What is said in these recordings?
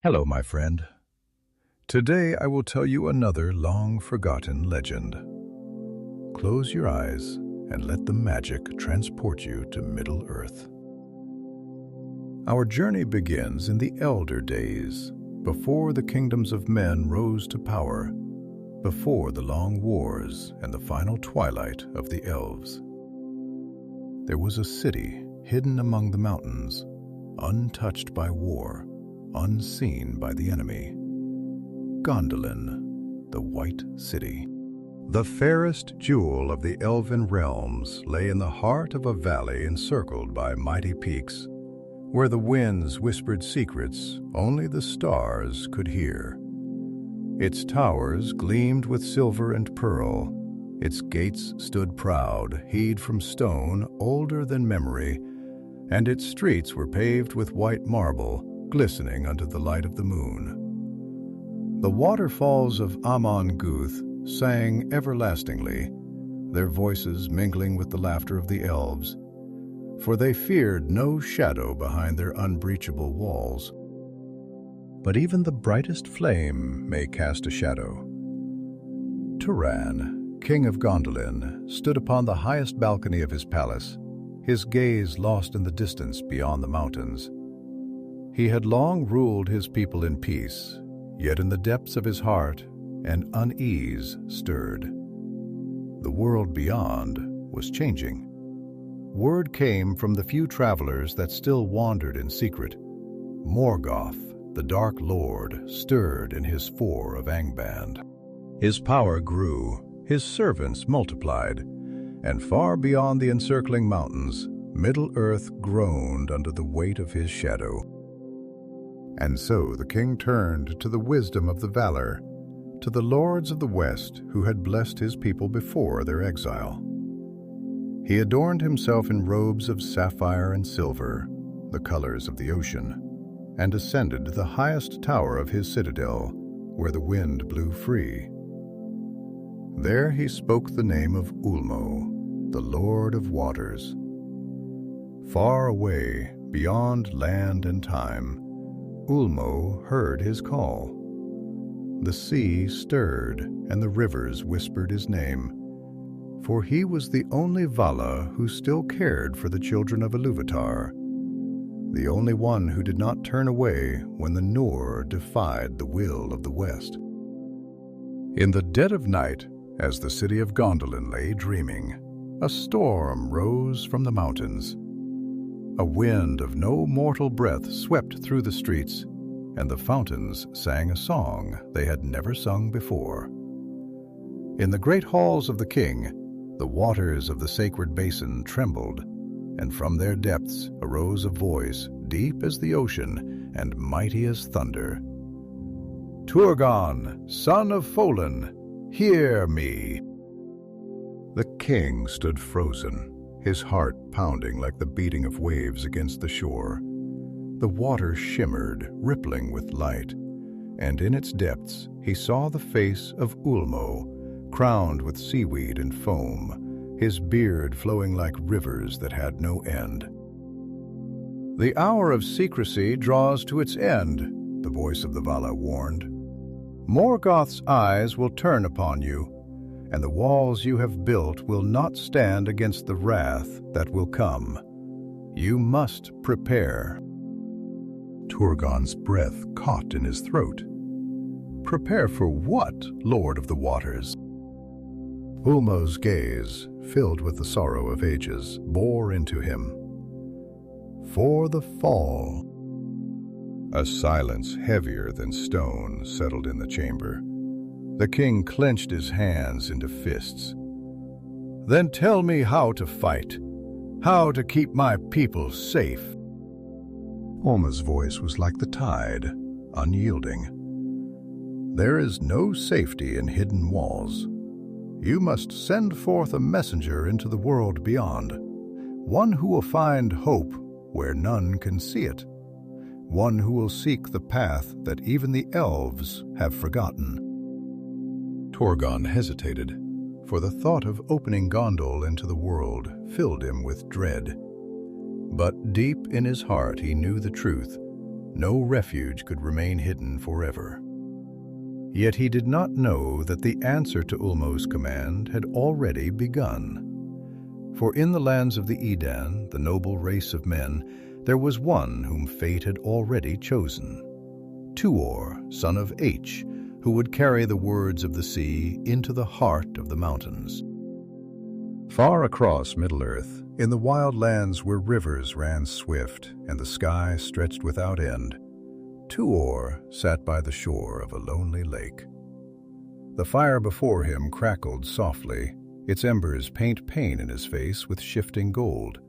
Hello, my friend. Today I will tell you another long-forgotten legend. Close your eyes and let the magic transport you to Middle-earth. Our journey begins in the Elder Days, before the kingdoms of men rose to power, before the long wars and the final twilight of the elves. There was a city hidden among the mountains, untouched by war, unseen by the enemy. Gondolin, the White City. The fairest jewel of the Elven realms lay in the heart of a valley encircled by mighty peaks, where the winds whispered secrets only the stars could hear. Its towers gleamed with silver and pearl, its gates stood proud, hewed from stone older than memory, and its streets were paved with white marble, glistening under the light of the moon. The waterfalls of Amon Guth sang everlastingly, their voices mingling with the laughter of the elves, for they feared no shadow behind their unbreachable walls. But even the brightest flame may cast a shadow. Turan, king of Gondolin, stood upon the highest balcony of his palace, his gaze lost in the distance beyond the mountains. He had long ruled his people in peace, yet in the depths of his heart an unease stirred. The world beyond was changing. Word came from the few travelers that still wandered in secret. Morgoth, the Dark Lord, stirred in his fort of Angband. His power grew, his servants multiplied, and far beyond the Encircling Mountains, Middle-earth groaned under the weight of his shadow. And so the king turned to the wisdom of the Valar, to the lords of the West who had blessed his people before their exile. He adorned himself in robes of sapphire and silver, the colors of the ocean, and ascended the highest tower of his citadel, where the wind blew free. There he spoke the name of Ulmo, the Lord of Waters. Far away, beyond land and time, Ulmo heard his call. The sea stirred, and the rivers whispered his name, for he was the only Vala who still cared for the children of Iluvatar, the only one who did not turn away when the Noor defied the will of the West. In the dead of night, as the city of Gondolin lay dreaming, a storm rose from the mountains. A wind of no mortal breath swept through the streets, and the fountains sang a song they had never sung before. In the great halls of the king, the waters of the sacred basin trembled, and from their depths arose a voice deep as the ocean and mighty as thunder. "Turgon, son of Folin, hear me!" The king stood frozen, his heart pounding like the beating of waves against the shore. The water shimmered, rippling with light, and in its depths he saw the face of Ulmo, crowned with seaweed and foam, his beard flowing like rivers that had no end. "The hour of secrecy draws to its end," the voice of the Vala warned. "Morgoth's eyes will turn upon you, and the walls you have built will not stand against the wrath that will come. You must prepare." Turgon's breath caught in his throat. "Prepare for what, Lord of the Waters?" Ulmo's gaze, filled with the sorrow of ages, bore into him. "For the fall." A silence heavier than stone settled in the chamber. The king clenched his hands into fists. "Then tell me how to fight, how to keep my people safe." Ulmo's voice was like the tide, unyielding. "There is no safety in hidden walls. You must send forth a messenger into the world beyond, one who will find hope where none can see it, one who will seek the path that even the elves have forgotten." Turgon hesitated, for the thought of opening Gondol into the world filled him with dread. But deep in his heart he knew the truth. No refuge could remain hidden forever. Yet he did not know that the answer to Ulmo's command had already begun. For in the lands of the Edan, the noble race of men, there was one whom fate had already chosen. Tuor, son of H, who would carry the words of the sea into the heart of the mountains. Far across Middle-earth, in the wild lands where rivers ran swift and the sky stretched without end, Tuor sat by the shore of a lonely lake. The fire before him crackled softly, its embers paint pain in his face with shifting gold.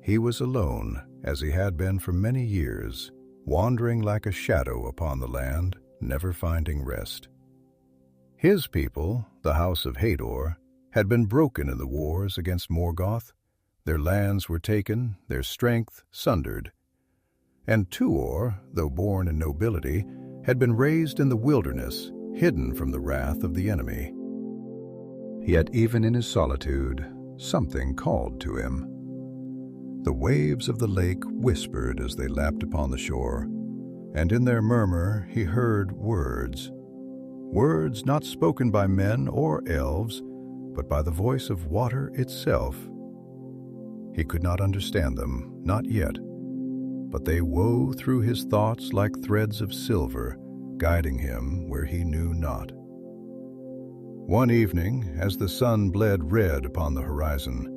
He was alone, as he had been for many years, wandering like a shadow upon the land, never finding rest. His people, the house of Hador, had been broken in the wars against Morgoth. Their lands were taken, their strength sundered. And Tuor, though born in nobility, had been raised in the wilderness, hidden from the wrath of the enemy. Yet even in his solitude, something called to him. The waves of the lake whispered as they lapped upon the shore, and in their murmur he heard words. Words not spoken by men or elves, but by the voice of water itself. He could not understand them, not yet, but they wove through his thoughts like threads of silver, guiding him where he knew not. One evening, as the sun bled red upon the horizon,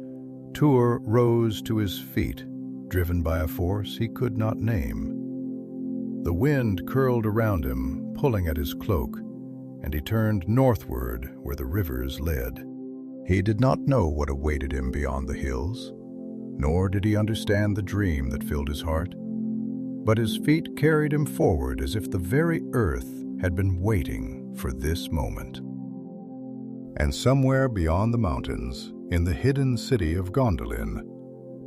Tuor rose to his feet, driven by a force he could not name. The wind curled around him, pulling at his cloak, and he turned northward where the rivers led. He did not know what awaited him beyond the hills, nor did he understand the dream that filled his heart, but his feet carried him forward as if the very earth had been waiting for this moment. And somewhere beyond the mountains, in the hidden city of Gondolin,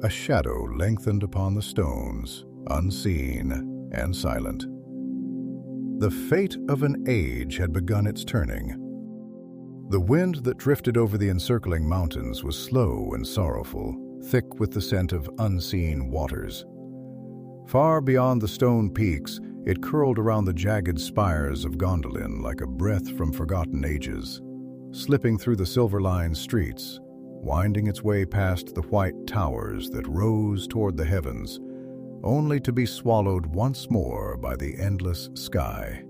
a shadow lengthened upon the stones, unseen and silent. The fate of an age had begun its turning. The wind that drifted over the Encircling Mountains was slow and sorrowful, thick with the scent of unseen waters. Far beyond the stone peaks, it curled around the jagged spires of Gondolin like a breath from forgotten ages, slipping through the silver-lined streets, winding its way past the white towers that rose toward the heavens, only to be swallowed once more by the endless sky.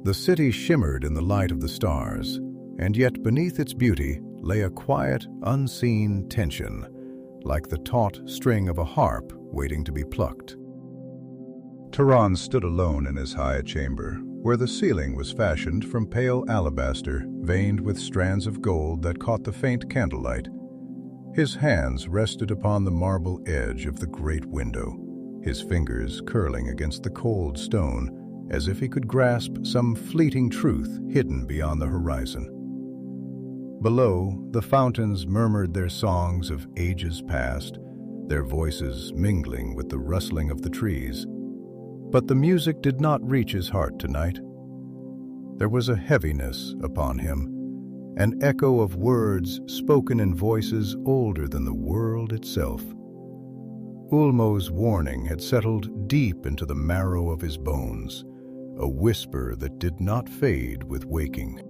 The city shimmered in the light of the stars, and yet beneath its beauty lay a quiet, unseen tension, like the taut string of a harp waiting to be plucked. Turgon stood alone in his high chamber, where the ceiling was fashioned from pale alabaster, veined with strands of gold that caught the faint candlelight. His hands rested upon the marble edge of the great window, his fingers curling against the cold stone, as if he could grasp some fleeting truth hidden beyond the horizon. Below, the fountains murmured their songs of ages past, their voices mingling with the rustling of the trees. But the music did not reach his heart tonight. There was a heaviness upon him, an echo of words spoken in voices older than the world itself. Ulmo's warning had settled deep into the marrow of his bones, a whisper that did not fade with waking.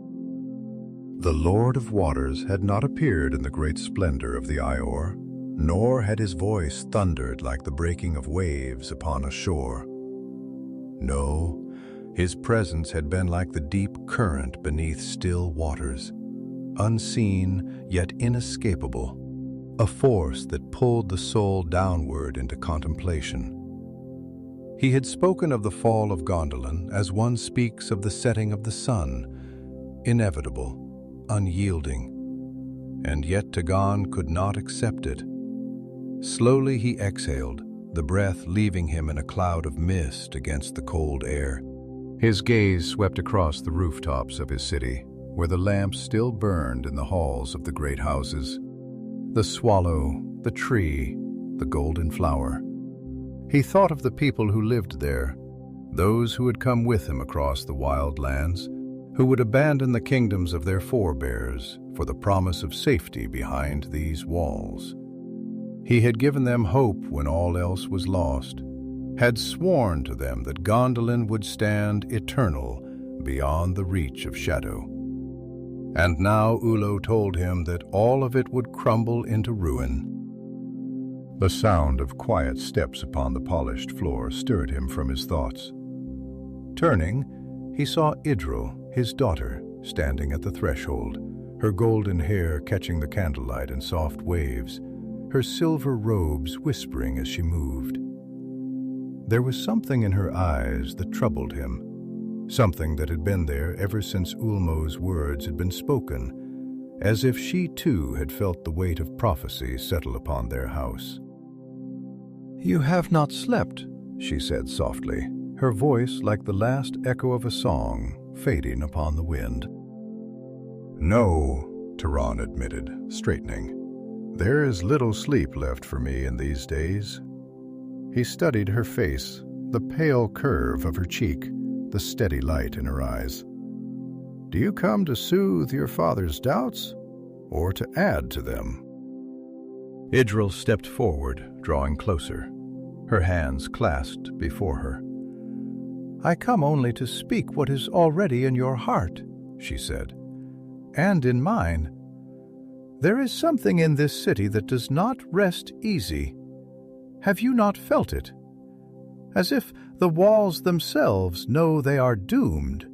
The Lord of Waters had not appeared in the great splendor of the Ior, nor had his voice thundered like the breaking of waves upon a shore. No, his presence had been like the deep current beneath still waters, unseen yet inescapable, a force that pulled the soul downward into contemplation. He had spoken of the Fall of Gondolin as one speaks of the setting of the sun, inevitable, unyielding, and yet Turgon could not accept it. Slowly he exhaled, the breath leaving him in a cloud of mist against the cold air. His gaze swept across the rooftops of his city, where the lamps still burned in the halls of the great houses. The swallow, the tree, the golden flower. He thought of the people who lived there, those who had come with him across the wild lands, who would abandon the kingdoms of their forebears for the promise of safety behind these walls. He had given them hope when all else was lost, had sworn to them that Gondolin would stand eternal beyond the reach of shadow. And now Ulmo told him that all of it would crumble into ruin. The sound of quiet steps upon the polished floor stirred him from his thoughts. Turning, he saw Idril, his daughter, standing at the threshold, her golden hair catching the candlelight in soft waves, her silver robes whispering as she moved. There was something in her eyes that troubled him, something that had been there ever since Ulmo's words had been spoken, as if she too had felt the weight of prophecy settle upon their house. "You have not slept," she said softly, her voice like the last echo of a song fading upon the wind. "No," Tuor admitted, straightening. "There is little sleep left for me in these days." He studied her face, the pale curve of her cheek, the steady light in her eyes. "Do you come to soothe your father's doubts, or to add to them?" Idril stepped forward, drawing closer, her hands clasped before her. "I come only to speak what is already in your heart," she said, "and in mine. There is something in this city that does not rest easy. Have you not felt it? As if the walls themselves know they are doomed,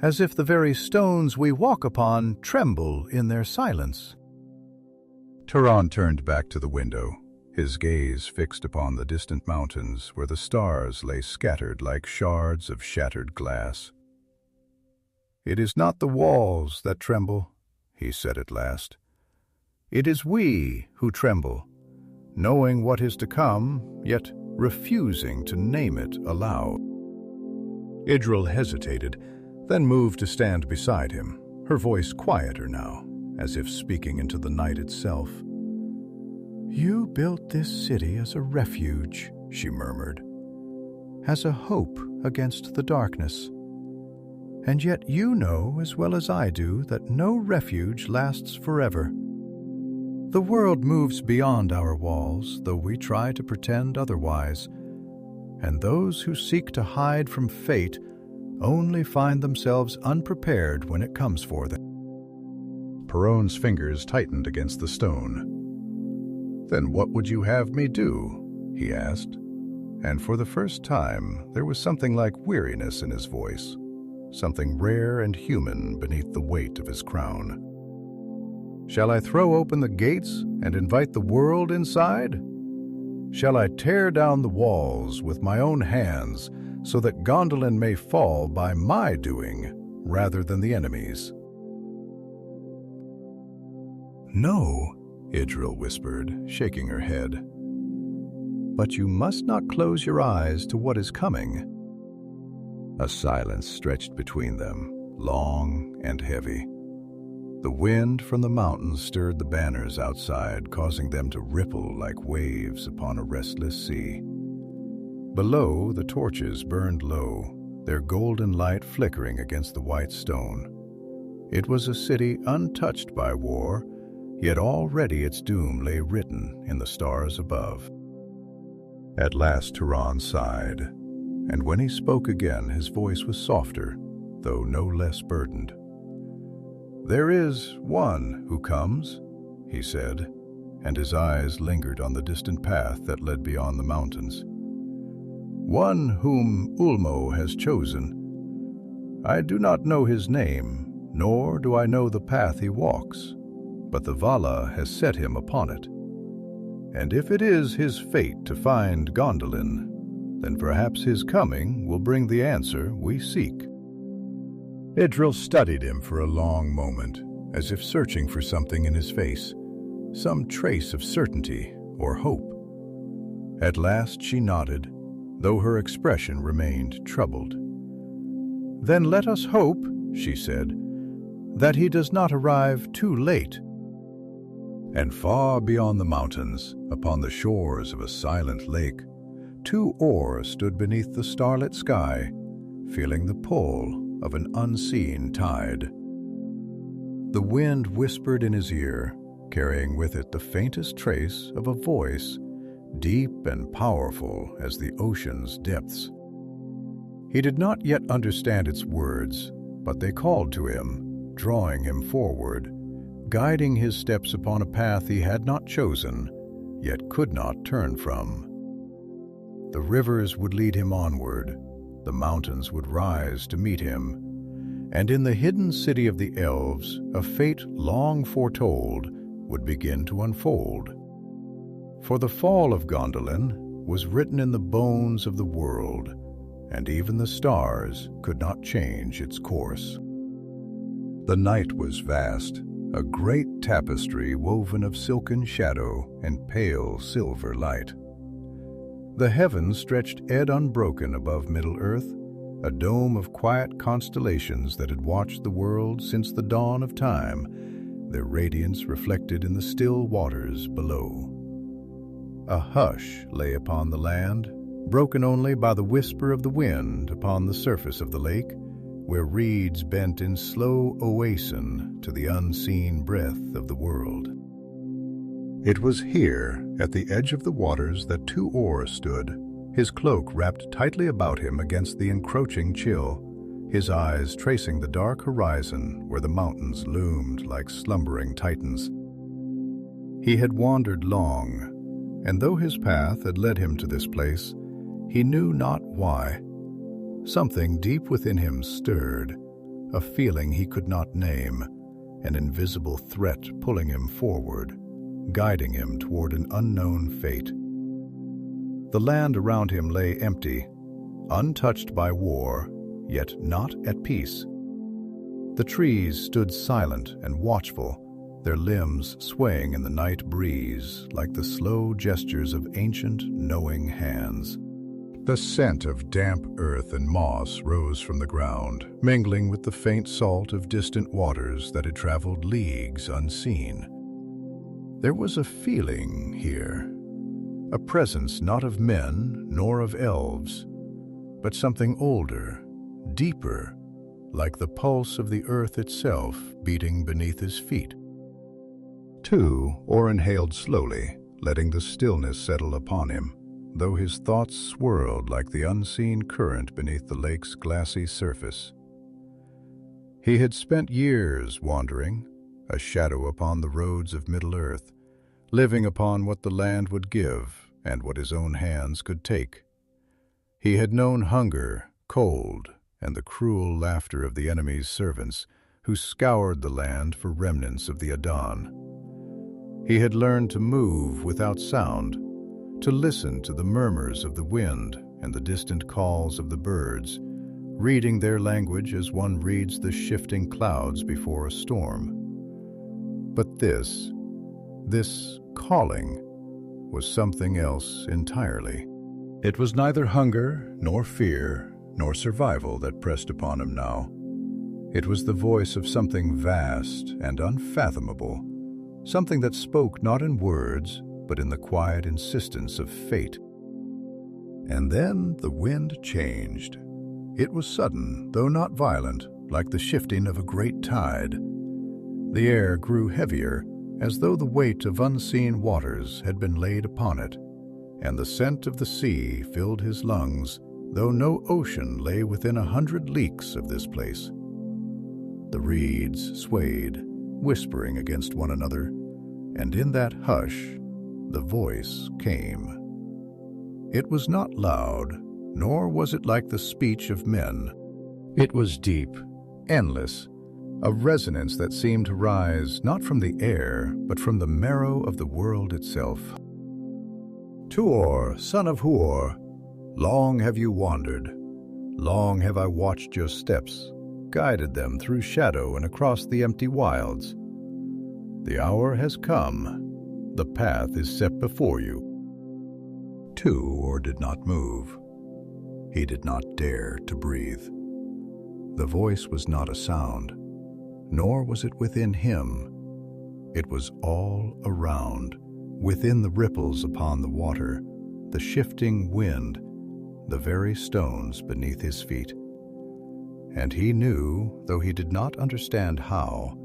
as if the very stones we walk upon tremble in their silence." Tuor turned back to the window, his gaze fixed upon the distant mountains where the stars lay scattered like shards of shattered glass. "It is not the walls that tremble," he said at last. "It is we who tremble, knowing what is to come, yet refusing to name it aloud." Idril hesitated, then moved to stand beside him, her voice quieter now, as if speaking into the night itself. "You built this city as a refuge," she murmured, "as a hope against the darkness. And yet you know as well as I do that no refuge lasts forever. The world moves beyond our walls, though we try to pretend otherwise, and those who seek to hide from fate only find themselves unprepared when it comes for them." Perron's fingers tightened against the stone. "Then what would you have me do?" he asked, and for the first time there was something like weariness in his voice, something rare and human beneath the weight of his crown. "Shall I throw open the gates and invite the world inside? Shall I tear down the walls with my own hands so that Gondolin may fall by my doing rather than the enemy's?" "No," Idril whispered, shaking her head. "But you must not close your eyes to what is coming." A silence stretched between them, long and heavy. The wind from the mountains stirred the banners outside, causing them to ripple like waves upon a restless sea. Below, the torches burned low, their golden light flickering against the white stone. It was a city untouched by war, yet already its doom lay written in the stars above. At last Tuor sighed, and when he spoke again his voice was softer, though no less burdened. "There is one who comes," he said, and his eyes lingered on the distant path that led beyond the mountains. "One whom Ulmo has chosen. I do not know his name, nor do I know the path he walks, but the Valar has set him upon it. And if it is his fate to find Gondolin, then perhaps his coming will bring the answer we seek." Idril studied him for a long moment, as if searching for something in his face, some trace of certainty or hope. At last she nodded, though her expression remained troubled. "Then let us hope," she said, "that he does not arrive too late." And far beyond the mountains, upon the shores of a silent lake, two oars stood beneath the starlit sky, feeling the pull of an unseen tide. The wind whispered in his ear, carrying with it the faintest trace of a voice deep and powerful as the ocean's depths. He did not yet understand its words, but they called to him, drawing him forward, guiding his steps upon a path he had not chosen, yet could not turn from. The rivers would lead him onward, the mountains would rise to meet him, and in the hidden city of the elves, a fate long foretold would begin to unfold. For the Fall of Gondolin was written in the bones of the world, and even the stars could not change its course. The night was vast, a great tapestry woven of silken shadow and pale silver light. The heavens stretched unbroken above Middle-earth, a dome of quiet constellations that had watched the world since the dawn of time, their radiance reflected in the still waters below. A hush lay upon the land, broken only by the whisper of the wind upon the surface of the lake, where reeds bent in slow oasin to the unseen breath of the world. It was here, at the edge of the waters, that Tuor stood, his cloak wrapped tightly about him against the encroaching chill, his eyes tracing the dark horizon where the mountains loomed like slumbering titans. He had wandered long, and though his path had led him to this place, he knew not why. Something deep within him stirred, a feeling he could not name, an invisible threat pulling him forward, guiding him toward an unknown fate. The land around him lay empty, untouched by war, yet not at peace. The trees stood silent and watchful, their limbs swaying in the night breeze like the slow gestures of ancient, knowing hands. The scent of damp earth and moss rose from the ground, mingling with the faint salt of distant waters that had traveled leagues unseen. There was a feeling here, a presence not of men nor of elves, but something older, deeper, like the pulse of the earth itself beating beneath his feet. Tuor inhaled slowly, letting the stillness settle upon him, though his thoughts swirled like the unseen current beneath the lake's glassy surface. He had spent years wandering, a shadow upon the roads of Middle-earth, living upon what the land would give and what his own hands could take. He had known hunger, cold, and the cruel laughter of the enemy's servants who scoured the land for remnants of the Adon. He had learned to move without sound, to listen to the murmurs of the wind and the distant calls of the birds, reading their language as one reads the shifting clouds before a storm. But this calling was something else entirely. It was neither hunger, nor fear, nor survival that pressed upon him now. It was the voice of something vast and unfathomable, something that spoke not in words, but in the quiet insistence of fate. And then the wind changed. It was sudden, though not violent, like the shifting of a great tide. The air grew heavier, as though the weight of unseen waters had been laid upon it, and the scent of the sea filled his lungs, though no ocean lay within 100 leagues of this place. The reeds swayed, whispering against one another, and in that hush, the voice came. It was not loud, nor was it like the speech of men. It was deep, endless, a resonance that seemed to rise not from the air, but from the marrow of the world itself. Tuor, son of Huor, long have you wandered. Long have I watched your steps, guided them through shadow and across the empty wilds. The hour has come. The path is set before you. Tuor did not move. He did not dare to breathe. The voice was not a sound, nor was it within him. It was all around, within the ripples upon the water, the shifting wind, the very stones beneath his feet. And he knew, though he did not understand how,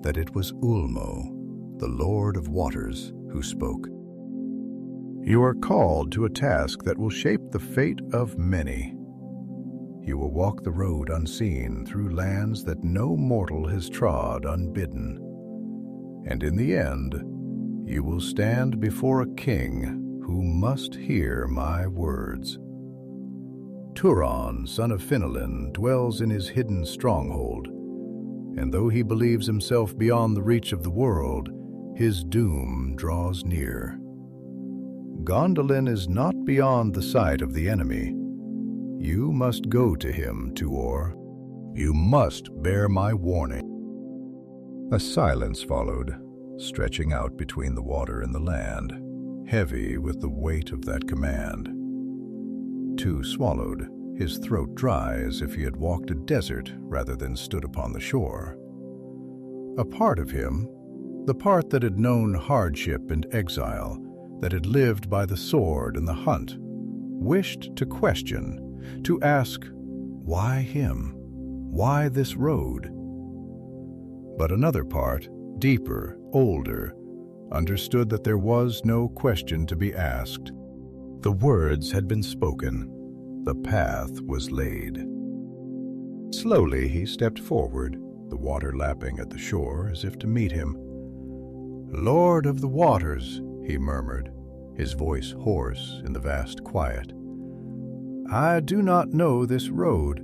that it was Ulmo, the Lord of Waters, who spoke. You are called to a task that will shape the fate of many. You will walk the road unseen through lands that no mortal has trod unbidden. And in the end, you will stand before a king who must hear my words. Tuor, son of Finolin, dwells in his hidden stronghold, and though he believes himself beyond the reach of the world, his doom draws near. Gondolin is not beyond the sight of the enemy. You must go to him, Tuor. You must bear my warning. A silence followed, stretching out between the water and the land, heavy with the weight of that command. Tu swallowed, his throat dry as if he had walked a desert rather than stood upon the shore. A part of him, the part that had known hardship and exile, that had lived by the sword and the hunt, wished to question, to ask, why him? Why this road? But another part, deeper, older, understood that there was no question to be asked. The words had been spoken. The path was laid. Slowly he stepped forward, the water lapping at the shore as if to meet him. "Lord of the waters," he murmured, his voice hoarse in the vast quiet. "I do not know this road.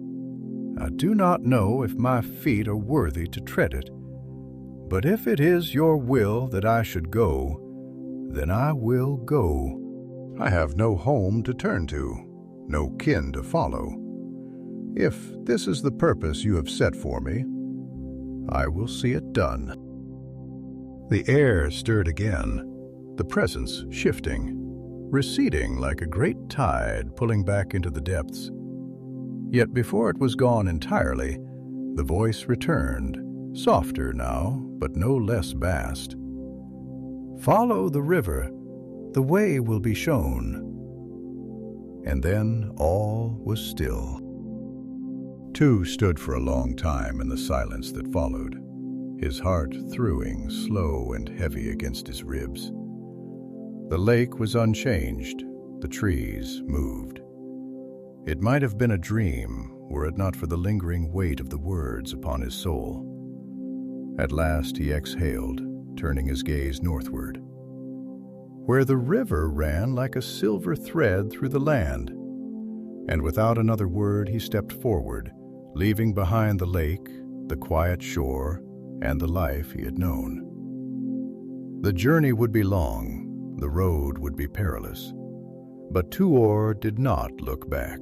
I do not know if my feet are worthy to tread it. But if it is your will that I should go, then I will go. I have no home to turn to, no kin to follow. If this is the purpose you have set for me, I will see it done." The air stirred again, the presence shifting, receding like a great tide pulling back into the depths. Yet before it was gone entirely, the voice returned, softer now, but no less vast. "Follow the river, the way will be shown." And then all was still. Tu stood for a long time in the silence that followed, his heart throbbing slow and heavy against his ribs. The lake was unchanged, the trees moved. It might have been a dream were it not for the lingering weight of the words upon his soul. At last he exhaled, turning his gaze northward, where the river ran like a silver thread through the land. And without another word he stepped forward, leaving behind the lake, the quiet shore, and the life he had known. The journey would be long, the road would be perilous, but Tuor did not look back.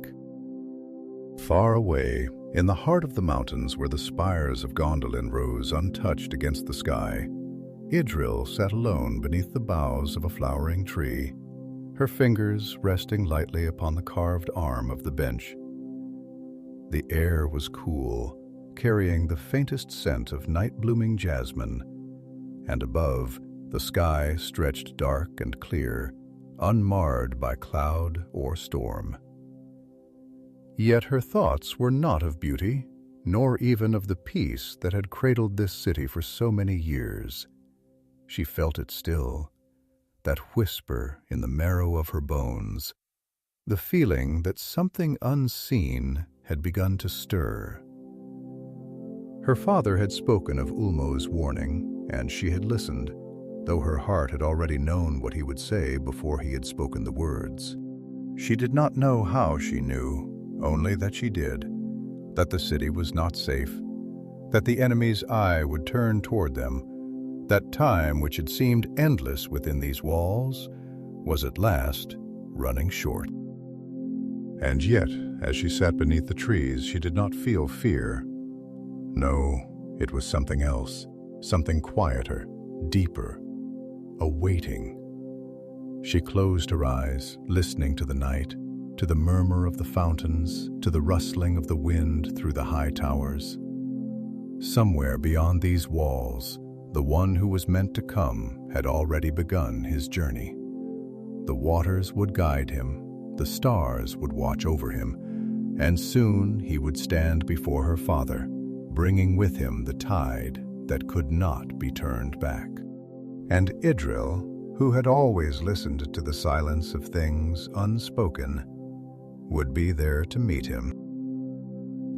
Far away, in the heart of the mountains where the spires of Gondolin rose untouched against the sky, Idril sat alone beneath the boughs of a flowering tree, her fingers resting lightly upon the carved arm of the bench. The air was cool, carrying the faintest scent of night-blooming jasmine, and above, the sky stretched dark and clear, unmarred by cloud or storm. Yet her thoughts were not of beauty, nor even of the peace that had cradled this city for so many years. She felt it still, that whisper in the marrow of her bones, the feeling that something unseen had begun to stir. Her father had spoken of Ulmo's warning, and she had listened, though her heart had already known what he would say before he had spoken the words. She did not know how she knew, only that she did, that the city was not safe, that the enemy's eye would turn toward them, that time which had seemed endless within these walls was at last running short. And yet, as she sat beneath the trees, she did not feel fear. No, it was something else, something quieter, deeper, a waiting. She closed her eyes, listening to the night, to the murmur of the fountains, to the rustling of the wind through the high towers. Somewhere beyond these walls, the one who was meant to come had already begun his journey. The waters would guide him, the stars would watch over him, and soon he would stand before her father, bringing with him the tide that could not be turned back. And Idril, who had always listened to the silence of things unspoken, would be there to meet him.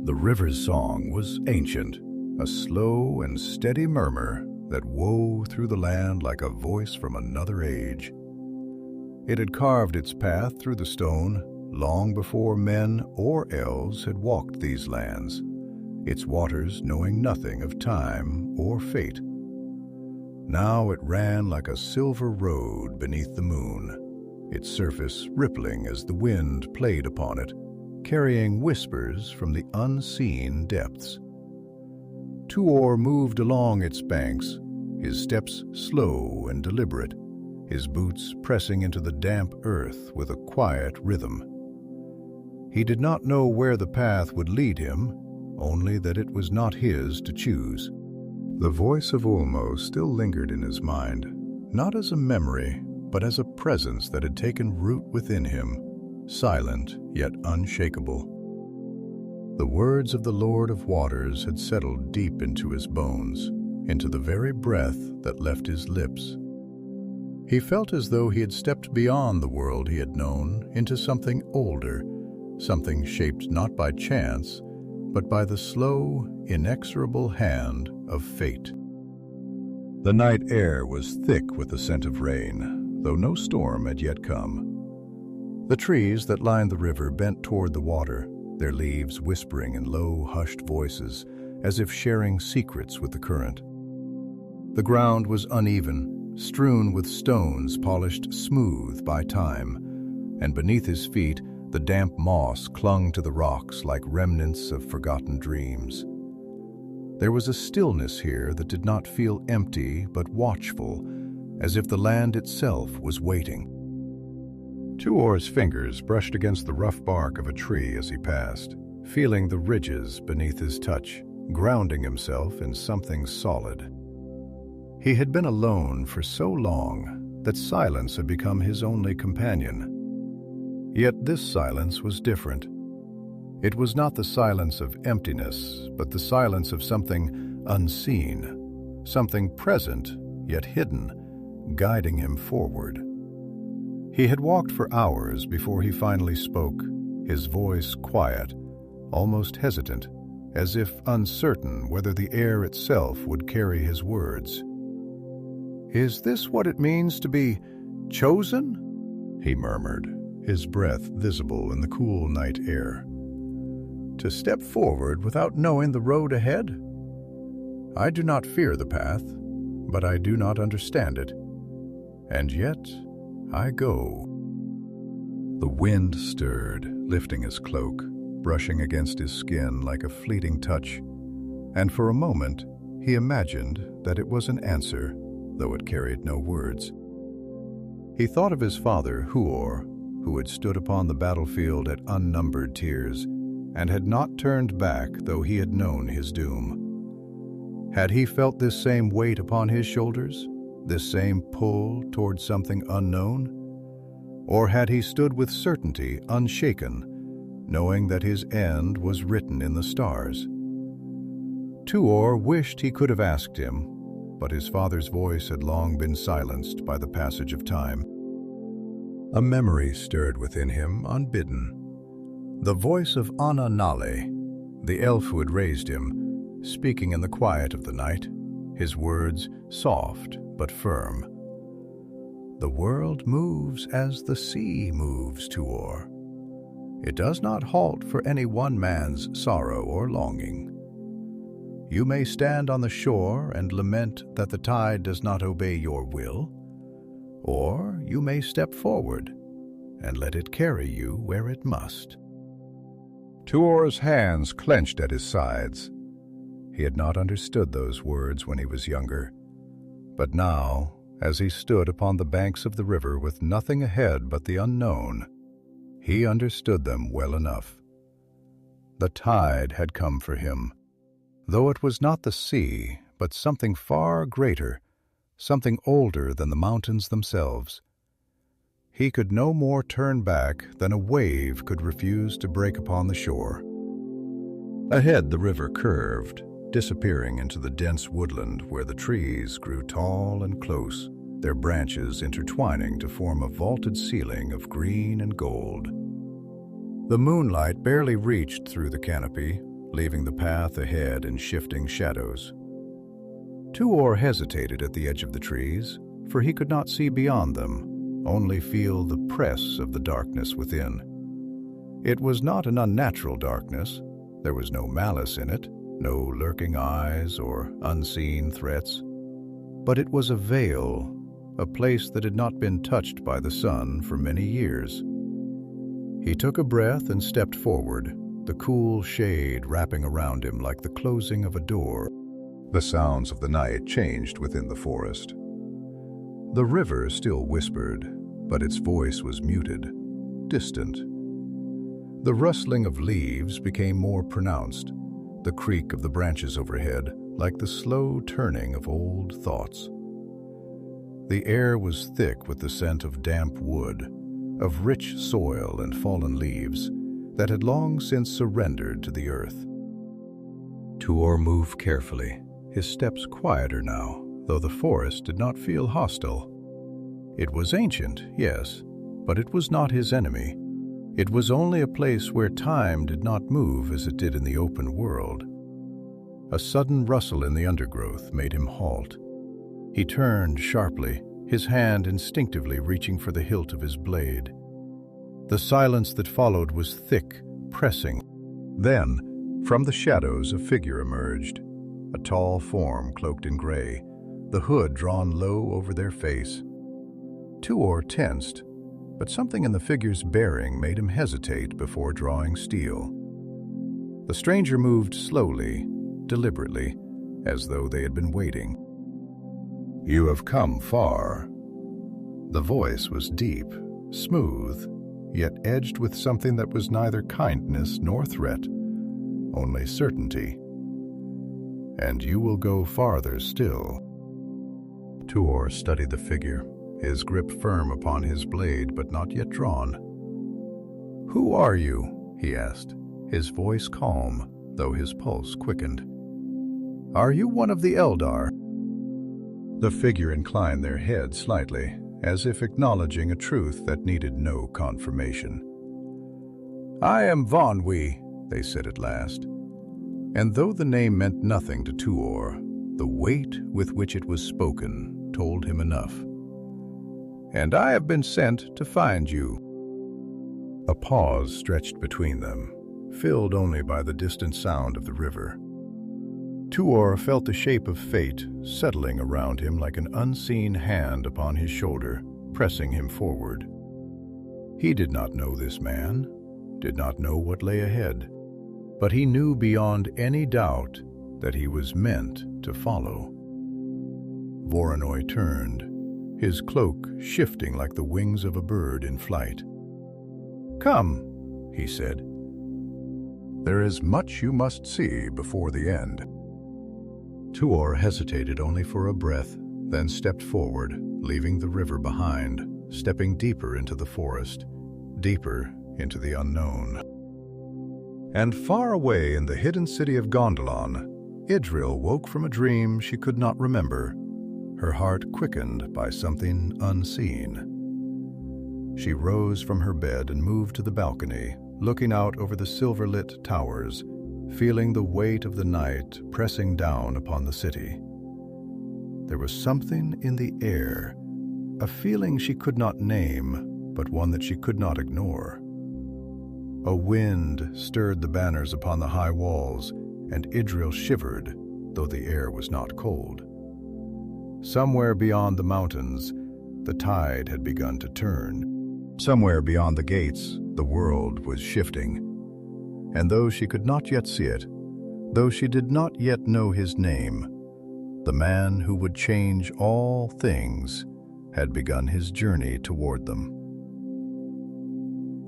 The river's song was ancient, a slow and steady murmur that wove through the land like a voice from another age. It had carved its path through the stone long before men or elves had walked these lands, its waters knowing nothing of time or fate. Now it ran like a silver road beneath the moon, its surface rippling as the wind played upon it, carrying whispers from the unseen depths. Tuor moved along its banks, his steps slow and deliberate, his boots pressing into the damp earth with a quiet rhythm. He did not know where the path would lead him, only that it was not his to choose. The voice of Ulmo still lingered in his mind, not as a memory, but as a presence that had taken root within him, silent yet unshakable. The words of the Lord of Waters had settled deep into his bones, into the very breath that left his lips. He felt as though he had stepped beyond the world he had known into something older, something shaped not by chance, but by the slow, inexorable hand of fate. The night air was thick with the scent of rain, though no storm had yet come. The trees that lined the river bent toward the water, their leaves whispering in low, hushed voices, as if sharing secrets with the current. The ground was uneven, strewn with stones polished smooth by time, and beneath his feet the damp moss clung to the rocks like remnants of forgotten dreams. There was a stillness here that did not feel empty but watchful, as if the land itself was waiting. Tuor's fingers brushed against the rough bark of a tree as he passed, feeling the ridges beneath his touch, grounding himself in something solid. He had been alone for so long that silence had become his only companion. Yet this silence was different. It was not the silence of emptiness, but the silence of something unseen, something present yet hidden, guiding him forward. He had walked for hours before he finally spoke, his voice quiet, almost hesitant, as if uncertain whether the air itself would carry his words. "Is this what it means to be chosen?" he murmured, his breath visible in the cool night air. "To step forward without knowing the road ahead? I do not fear the path, but I do not understand it. And yet I go." The wind stirred, lifting his cloak, brushing against his skin like a fleeting touch, and for a moment he imagined that it was an answer, though it carried no words. He thought of his father, Huor, who had stood upon the battlefield at unnumbered tears, and had not turned back though he had known his doom. Had he felt this same weight upon his shoulders, this same pull toward something unknown? Or had he stood with certainty unshaken, knowing that his end was written in the stars? Tuor wished he could have asked him, but his father's voice had long been silenced by the passage of time. A memory stirred within him unbidden. The voice of Anna Nale, the elf who had raised him, speaking in the quiet of the night, his words soft but firm. "The world moves as the sea moves, Tuor. It does not halt for any one man's sorrow or longing. You may stand on the shore and lament that the tide does not obey your will, or you may step forward and let it carry you where it must." Tuor's hands clenched at his sides. He had not understood those words when he was younger, but now, as he stood upon the banks of the river with nothing ahead but the unknown, he understood them well enough. The tide had come for him, though it was not the sea, but something far greater, something older than the mountains themselves. He could no more turn back than a wave could refuse to break upon the shore. Ahead the river curved, disappearing into the dense woodland where the trees grew tall and close, their branches intertwining to form a vaulted ceiling of green and gold. The moonlight barely reached through the canopy, leaving the path ahead in shifting shadows. Tuor hesitated at the edge of the trees, for he could not see beyond them, only feel the press of the darkness within. It was not an unnatural darkness. There was no malice in it, no lurking eyes or unseen threats. But it was a veil, a place that had not been touched by the sun for many years. He took a breath and stepped forward, the cool shade wrapping around him like the closing of a door. The sounds of the night changed within the forest. The river still whispered, but its voice was muted, distant. The rustling of leaves became more pronounced, the creak of the branches overhead like the slow turning of old thoughts. The air was thick with the scent of damp wood, of rich soil and fallen leaves that had long since surrendered to the earth. Tuor moved carefully, his steps quieter now, though the forest did not feel hostile. It was ancient, yes, but it was not his enemy. It was only a place where time did not move as it did in the open world. A sudden rustle in the undergrowth made him halt. He turned sharply, his hand instinctively reaching for the hilt of his blade. The silence that followed was thick, pressing. Then, from the shadows, a figure emerged, a tall form cloaked in gray, the hood drawn low over their face. Tuor tensed, but something in the figure's bearing made him hesitate before drawing steel. The stranger moved slowly, deliberately, as though they had been waiting. "You have come far." The voice was deep, smooth, yet edged with something that was neither kindness nor threat, only certainty. "And you will go farther still." Tuor studied the figure, his grip firm upon his blade but not yet drawn. "Who are you?" he asked, his voice calm, though his pulse quickened. "Are you one of the Eldar?" The figure inclined their head slightly, as if acknowledging a truth that needed no confirmation. "I am Voronwë," they said at last. And though the name meant nothing to Tuor, the weight with which it was spoken told him enough. "And I have been sent to find you." A pause stretched between them, filled only by the distant sound of the river. Tuor felt the shape of fate settling around him like an unseen hand upon his shoulder, pressing him forward. He did not know this man, did not know what lay ahead, but he knew beyond any doubt that he was meant to follow. Voronwë turned, his cloak shifting like the wings of a bird in flight. "Come," he said. "There is much you must see before the end." Tuor hesitated only for a breath, then stepped forward, leaving the river behind, stepping deeper into the forest, deeper into the unknown. And far away in the hidden city of Gondolin, Idril woke from a dream she could not remember, her heart quickened by something unseen. She rose from her bed and moved to the balcony, looking out over the silver-lit towers, feeling the weight of the night pressing down upon the city. There was something in the air, a feeling she could not name, but one that she could not ignore. A wind stirred the banners upon the high walls, and Idril shivered, though the air was not cold. Somewhere beyond the mountains, the tide had begun to turn. Somewhere beyond the gates, the world was shifting. And though she could not yet see it, though she did not yet know his name, the man who would change all things had begun his journey toward them.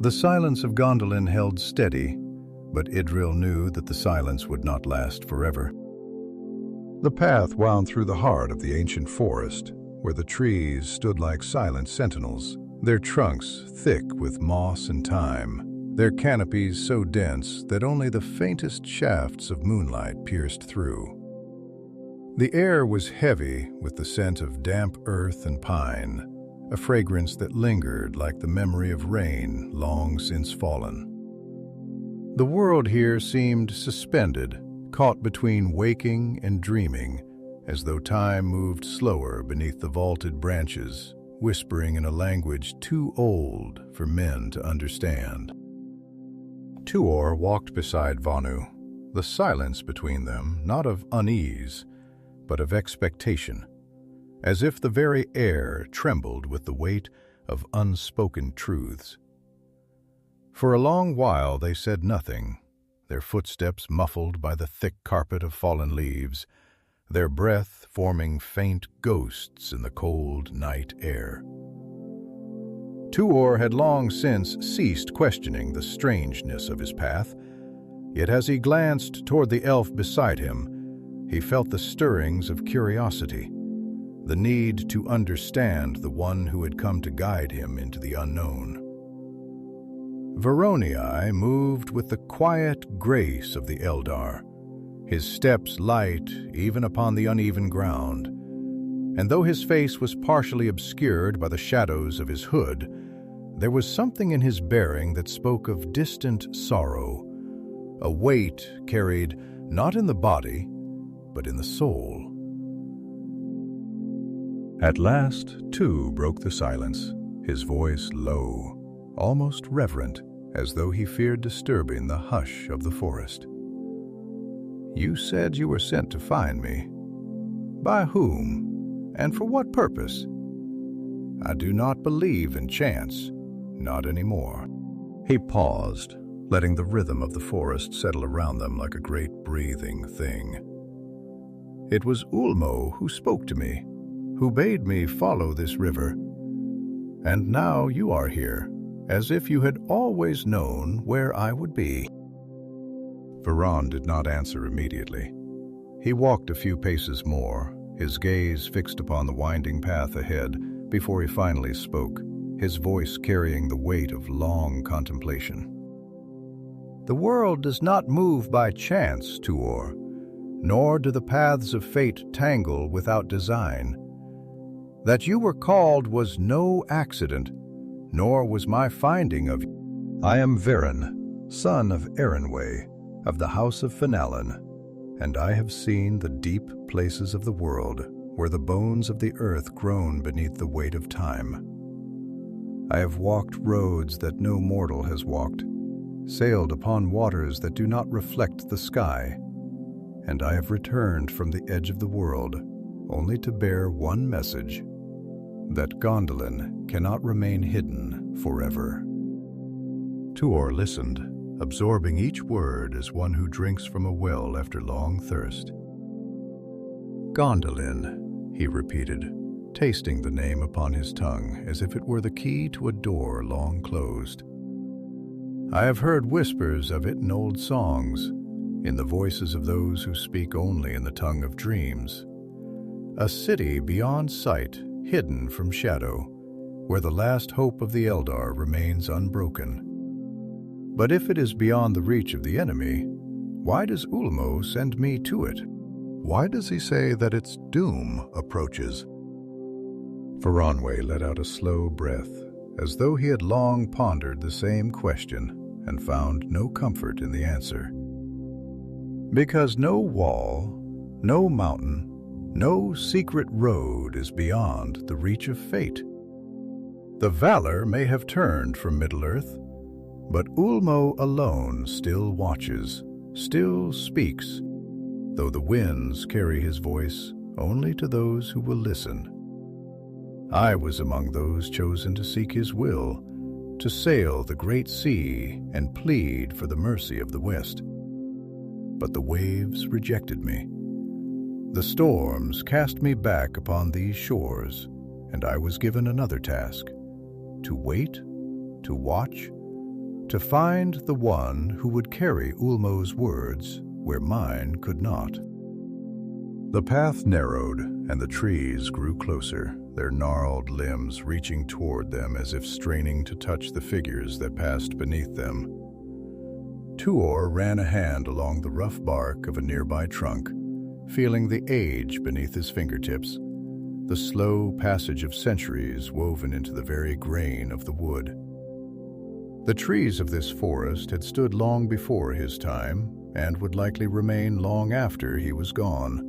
The silence of Gondolin held steady, but Idril knew that the silence would not last forever. The path wound through the heart of the ancient forest, where the trees stood like silent sentinels, their trunks thick with moss and thyme, their canopies so dense that only the faintest shafts of moonlight pierced through. The air was heavy with the scent of damp earth and pine, a fragrance that lingered like the memory of rain long since fallen. The world here seemed suspended, caught between waking and dreaming, as though time moved slower beneath the vaulted branches, whispering in a language too old for men to understand. Tuor walked beside Vonu, the silence between them not of unease, but of expectation, as if the very air trembled with the weight of unspoken truths. For a long while they said nothing, their footsteps muffled by the thick carpet of fallen leaves, their breath forming faint ghosts in the cold night air. Tuor had long since ceased questioning the strangeness of his path, yet as he glanced toward the elf beside him, he felt the stirrings of curiosity, the need to understand the one who had come to guide him into the unknown. Voronwë moved with the quiet grace of the Eldar, his steps light even upon the uneven ground, and though his face was partially obscured by the shadows of his hood, there was something in his bearing that spoke of distant sorrow, a weight carried not in the body, but in the soul. At last, Tu broke the silence, his voice low, almost reverent, as though he feared disturbing the hush of the forest. "You said you were sent to find me. By whom, and for what purpose? I do not believe in chance, not anymore." He paused, letting the rhythm of the forest settle around them like a great breathing thing. "It was Ulmo who spoke to me, who bade me follow this river. And now you are here, as if you had always known where I would be." Varan did not answer immediately. He walked a few paces more, his gaze fixed upon the winding path ahead, before he finally spoke, his voice carrying the weight of long contemplation. "The world does not move by chance, Tuor, nor do the paths of fate tangle without design. That you were called was no accident, nor was my finding of you. I am Verin, son of Erenwë, of the house of Finalen, and I have seen the deep places of the world, where the bones of the earth groan beneath the weight of time. I have walked roads that no mortal has walked, sailed upon waters that do not reflect the sky, and I have returned from the edge of the world, only to bear one message, that Gondolin cannot remain hidden forever." Tuor listened, absorbing each word as one who drinks from a well after long thirst. "Gondolin," he repeated, tasting the name upon his tongue as if it were the key to a door long closed. "I have heard whispers of it in old songs, in the voices of those who speak only in the tongue of dreams. A city beyond sight, hidden from shadow, where the last hope of the Eldar remains unbroken. But if it is beyond the reach of the enemy, why does Ulmo send me to it? Why does he say that its doom approaches?" Voronwë let out a slow breath, as though he had long pondered the same question and found no comfort in the answer. "Because no wall, no mountain, no secret road is beyond the reach of fate. The Valar may have turned from Middle-earth, but Ulmo alone still watches, still speaks, though the winds carry his voice only to those who will listen. I was among those chosen to seek his will, to sail the great sea and plead for the mercy of the West. But the waves rejected me. The storms cast me back upon these shores, and I was given another task, to wait, to watch, to find the one who would carry Ulmo's words where mine could not." The path narrowed, and the trees grew closer, their gnarled limbs reaching toward them as if straining to touch the figures that passed beneath them. Tuor ran a hand along the rough bark of a nearby trunk, feeling the age beneath his fingertips, the slow passage of centuries woven into the very grain of the wood. The trees of this forest had stood long before his time and would likely remain long after he was gone,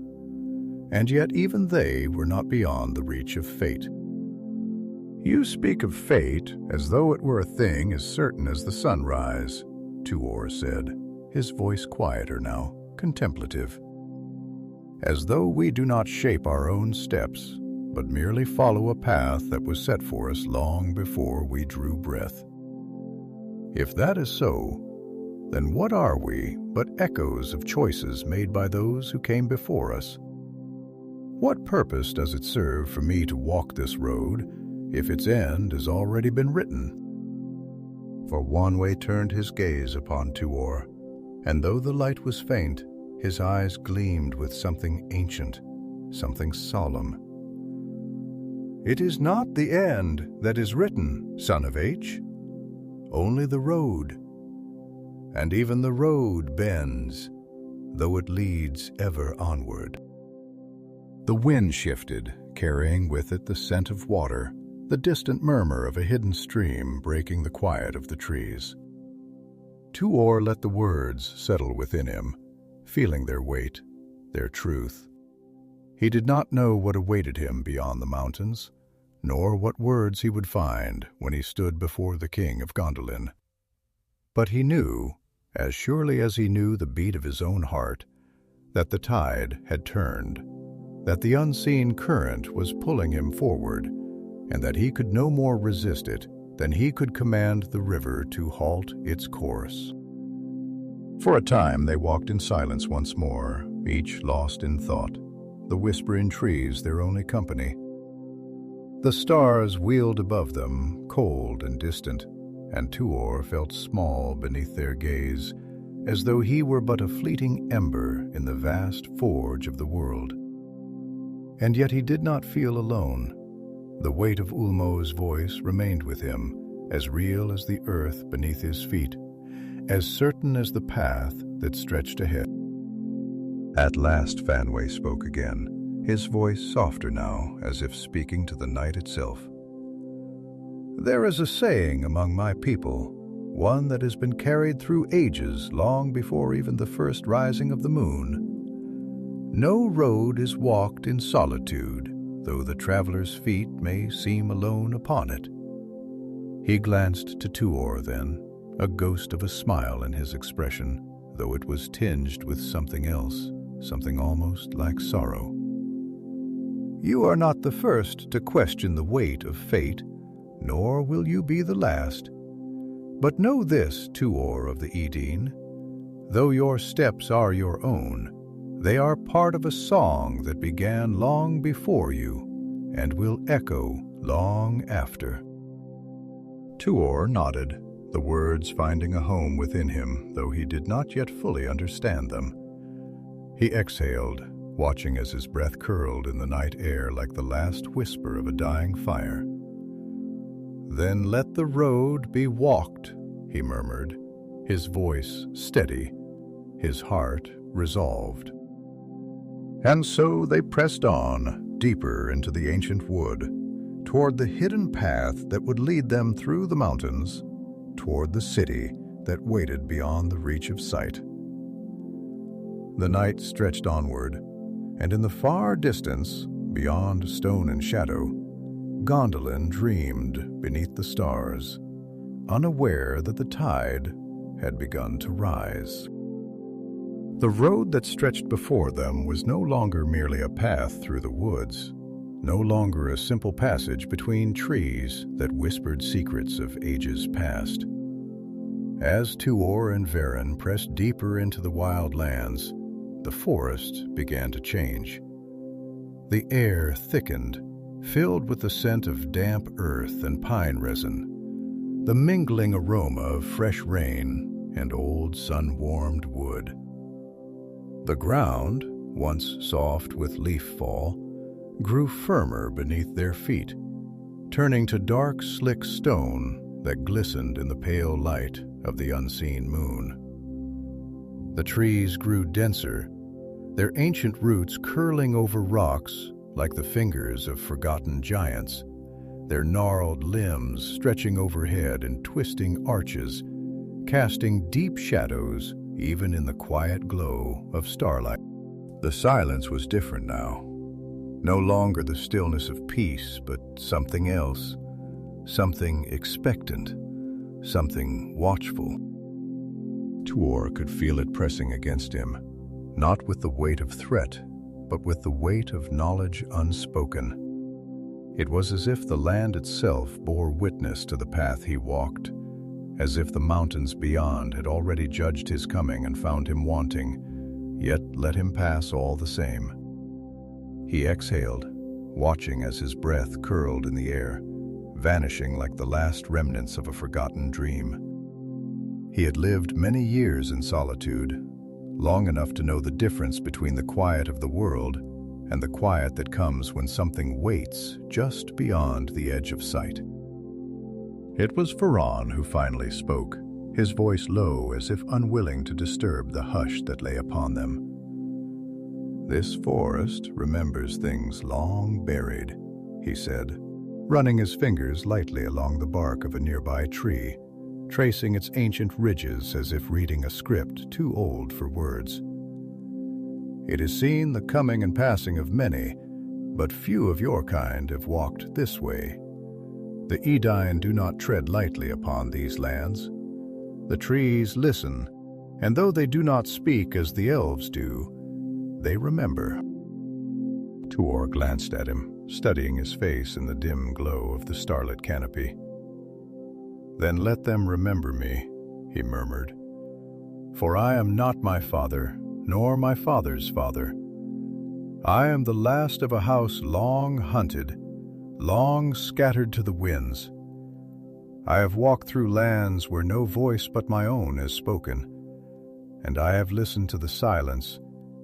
and yet even they were not beyond the reach of fate. "You speak of fate as though it were a thing as certain as the sunrise," Tuor said, his voice quieter now, contemplative. "As though we do not shape our own steps, but merely follow a path that was set for us long before we drew breath. If that is so, then what are we but echoes of choices made by those who came before us? What purpose does it serve for me to walk this road if its end has already been written?" Voronwë turned his gaze upon Tuor, and though the light was faint, his eyes gleamed with something ancient, something solemn. "It is not the end that is written, son of H, only the road. And even the road bends, though it leads ever onward." The wind shifted, carrying with it the scent of water, the distant murmur of a hidden stream breaking the quiet of the trees. Tuor let the words settle within him, feeling their weight, their truth. He did not know what awaited him beyond the mountains, nor what words he would find when he stood before the King of Gondolin. But he knew, as surely as he knew the beat of his own heart, that the tide had turned, that the unseen current was pulling him forward, and that he could no more resist it than he could command the river to halt its course. For a time they walked in silence once more, each lost in thought, the whispering trees their only company. The stars wheeled above them, cold and distant, and Tuor felt small beneath their gaze, as though he were but a fleeting ember in the vast forge of the world. And yet he did not feel alone. The weight of Ulmo's voice remained with him, as real as the earth beneath his feet, as certain as the path that stretched ahead. At last Fanwë spoke again, his voice softer now, as if speaking to the night itself. "There is a saying among my people, one that has been carried through ages long before even the first rising of the moon. No road is walked in solitude, though the traveler's feet may seem alone upon it." He glanced to Tuor then, a ghost of a smile in his expression, though it was tinged with something else, something almost like sorrow. "You are not the first to question the weight of fate, nor will you be the last. But know this, Tuor of the Edene, though your steps are your own, they are part of a song that began long before you, and will echo long after." Tuor nodded, the words finding a home within him, though he did not yet fully understand them. He exhaled, watching as his breath curled in the night air like the last whisper of a dying fire. "Then let the road be walked," he murmured, his voice steady, his heart resolved. And so they pressed on, deeper into the ancient wood, toward the hidden path that would lead them through the mountains, toward the city that waited beyond the reach of sight. The night stretched onward, and in the far distance, beyond stone and shadow, Gondolin dreamed beneath the stars, unaware that the tide had begun to rise. The road that stretched before them was no longer merely a path through the woods, no longer a simple passage between trees that whispered secrets of ages past. As Tuor and Varin pressed deeper into the wild lands, the forest began to change. The air thickened, filled with the scent of damp earth and pine resin, the mingling aroma of fresh rain and old sun-warmed wood. The ground, once soft with leaf fall, grew firmer beneath their feet, turning to dark, slick stone that glistened in the pale light of the unseen moon. The trees grew denser, their ancient roots curling over rocks like the fingers of forgotten giants, their gnarled limbs stretching overhead in twisting arches, casting deep shadows even in the quiet glow of starlight. The silence was different now. No longer the stillness of peace, but something else, something expectant, something watchful. Tuor could feel it pressing against him, not with the weight of threat, but with the weight of knowledge unspoken. It was as if the land itself bore witness to the path he walked, as if the mountains beyond had already judged his coming and found him wanting, yet let him pass all the same. He exhaled, watching as his breath curled in the air, vanishing like the last remnants of a forgotten dream. He had lived many years in solitude, long enough to know the difference between the quiet of the world and the quiet that comes when something waits just beyond the edge of sight. It was Voronwë who finally spoke, his voice low as if unwilling to disturb the hush that lay upon them. "This forest remembers things long buried," he said, running his fingers lightly along the bark of a nearby tree, tracing its ancient ridges as if reading a script too old for words. "It has seen the coming and passing of many, but few of your kind have walked this way. The Edain do not tread lightly upon these lands. The trees listen, and though they do not speak as the elves do, they remember." Tuor glanced at him, studying his face in the dim glow of the starlit canopy. "Then let them remember me," he murmured. "For I am not my father, nor my father's father. I am the last of a house long hunted, long scattered to the winds. I have walked through lands where no voice but my own has spoken, and I have listened to the silence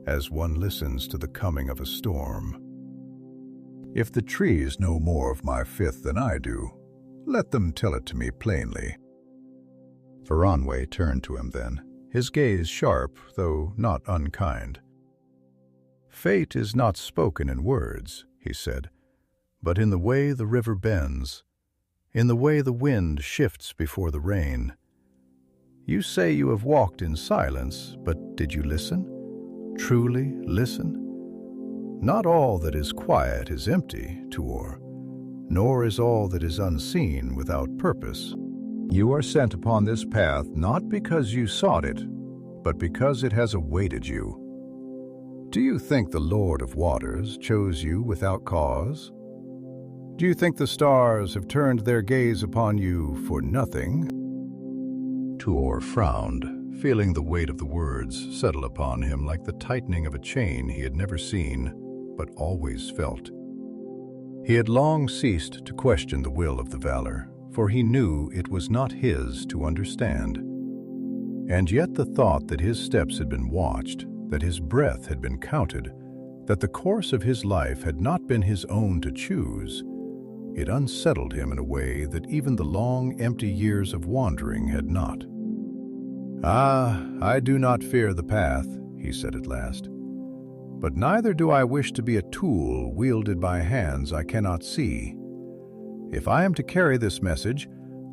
as one listens to the coming of a storm. If the trees know more of my fifth than I do, let them tell it to me plainly." Voronwë turned to him then, his gaze sharp, though not unkind. "Fate is not spoken in words," he said, "but in the way the river bends, in the way the wind shifts before the rain. You say you have walked in silence, but did you listen? Truly listen? Not all that is quiet is empty, Tuor, nor is all that is unseen without purpose. You are sent upon this path not because you sought it, but because it has awaited you. Do you think the Lord of Waters chose you without cause? Do you think the stars have turned their gaze upon you for nothing?" Tuor frowned, feeling the weight of the words settle upon him like the tightening of a chain he had never seen, but always felt. He had long ceased to question the will of the Valar, for he knew it was not his to understand. And yet the thought that his steps had been watched, that his breath had been counted, that the course of his life had not been his own to choose, it unsettled him in a way that even the long, empty years of wandering had not. "Ah, I do not fear the path," he said at last. "But neither do I wish to be a tool wielded by hands I cannot see. If I am to carry this message,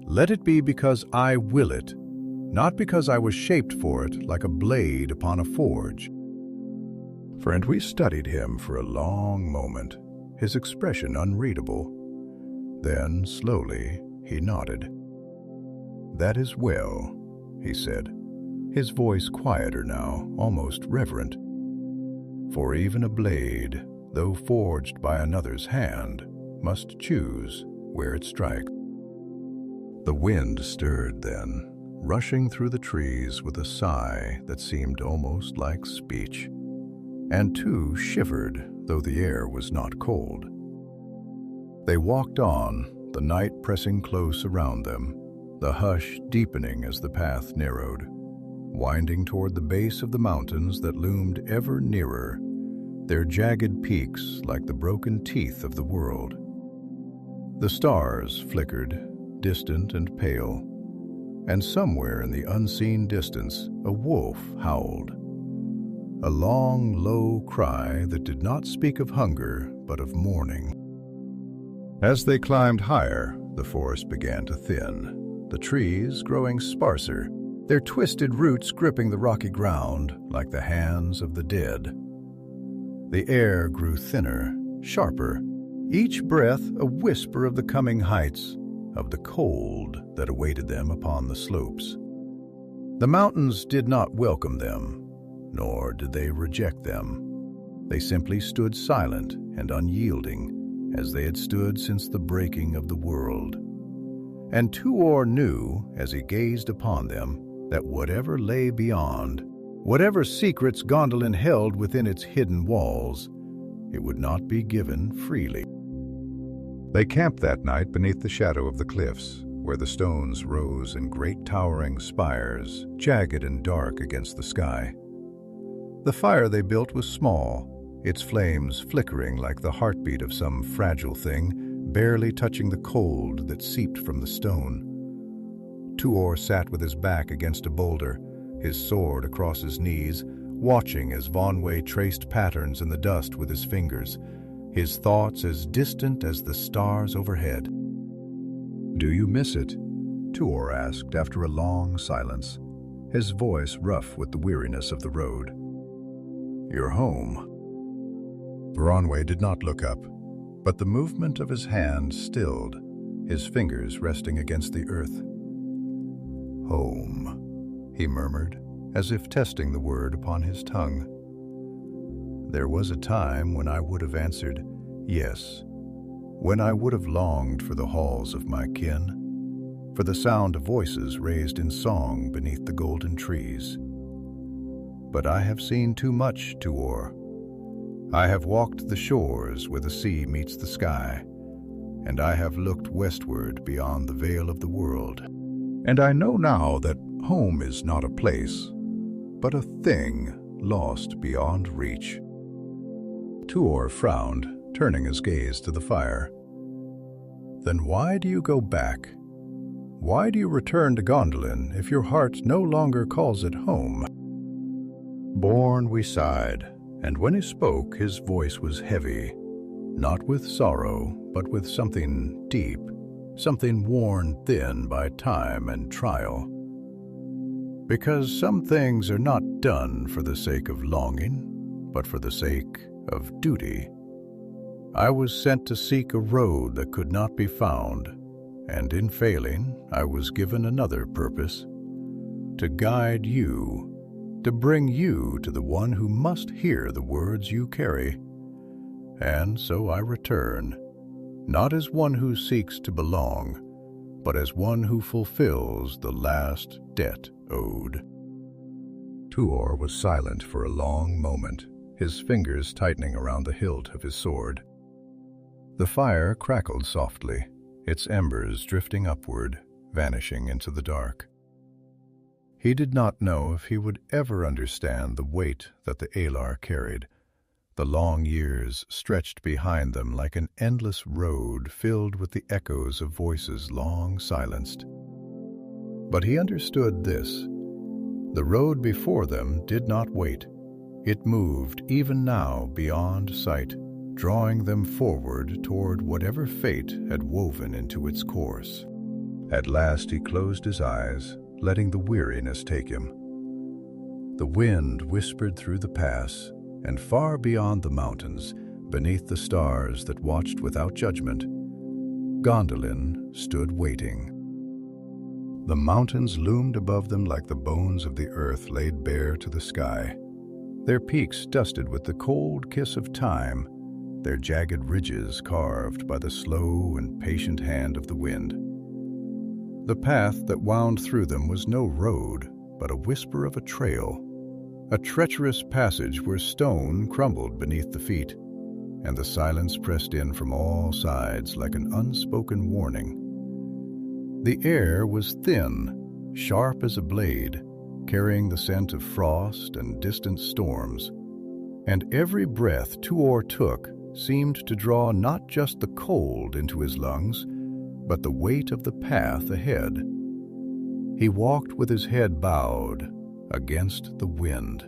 let it be because I will it, not because I was shaped for it like a blade upon a forge." Friend, we studied him for a long moment, his expression unreadable. Then, slowly, he nodded. "That is well," he said, his voice quieter now, almost reverent. "For even a blade, though forged by another's hand, must choose where it strikes." The wind stirred then, rushing through the trees with a sigh that seemed almost like speech, and too shivered, though the air was not cold. They walked on, the night pressing close around them, the hush deepening as the path narrowed, winding toward the base of the mountains that loomed ever nearer, their jagged peaks like the broken teeth of the world. The stars flickered, distant and pale, and somewhere in the unseen distance a wolf howled. a long, low cry that did not speak of hunger but of mourning. As they climbed higher, the forest began to thin, the trees growing sparser, their twisted roots gripping the rocky ground like the hands of the dead. The air grew thinner, sharper, each breath a whisper of the coming heights, of the cold that awaited them upon the slopes. The mountains did not welcome them, nor did they reject them. They simply stood silent and unyielding, as they had stood since the breaking of the world. And Tuor knew, as he gazed upon them, that whatever lay beyond, whatever secrets Gondolin held within its hidden walls, it would not be given freely. They camped that night beneath the shadow of the cliffs, where the stones rose in great towering spires, jagged and dark against the sky. The fire they built was small, its flames flickering like the heartbeat of some fragile thing, barely touching the cold that seeped from the stone. Tuor sat with his back against a boulder, his sword across his knees, watching as Voronwë traced patterns in the dust with his fingers, his thoughts as distant as the stars overhead. "Do you miss it?" Tuor asked after a long silence, his voice rough with the weariness of the road. "Your home." Voronwë did not look up, but the movement of his hand stilled, his fingers resting against the earth. "Home," he murmured, as if testing the word upon his tongue. "There was a time when I would have answered, yes, when I would have longed for the halls of my kin, for the sound of voices raised in song beneath the golden trees. But I have seen too much, Tuor. I have walked the shores where the sea meets the sky, and I have looked westward beyond the veil of the world. And I know now that home is not a place, but a thing lost beyond reach." Tuor frowned, turning his gaze to the fire. "Then why do you go back? Why do you return to Gondolin if your heart no longer calls it home?" Voronwë sighed, and when he spoke, his voice was heavy, not with sorrow, but with something deep, something worn thin by time and trial. "Because some things are not done for the sake of longing, but for the sake of duty. I was sent to seek a road that could not be found, and in failing, I was given another purpose: to guide you, to bring you to the one who must hear the words you carry. And so I return, not as one who seeks to belong, but as one who fulfills the last debt owed." Tuor was silent for a long moment, his fingers tightening around the hilt of his sword. The fire crackled softly, its embers drifting upward, vanishing into the dark. He did not know if he would ever understand the weight that the Valar carried, the long years stretched behind them like an endless road filled with the echoes of voices long silenced. But he understood this: the road before them did not wait. It moved even now beyond sight, drawing them forward toward whatever fate had woven into its course. At last he closed his eyes, letting the weariness take him. The wind whispered through the pass, and far beyond the mountains, beneath the stars that watched without judgment, Gondolin stood waiting. The mountains loomed above them like the bones of the earth laid bare to the sky, their peaks dusted with the cold kiss of time, their jagged ridges carved by the slow and patient hand of the wind. The path that wound through them was no road, but a whisper of a trail, a treacherous passage where stone crumbled beneath the feet, and the silence pressed in from all sides like an unspoken warning. The air was thin, sharp as a blade, carrying the scent of frost and distant storms, and every breath Tuor took seemed to draw not just the cold into his lungs, but the weight of the path ahead. He walked with his head bowed against the wind,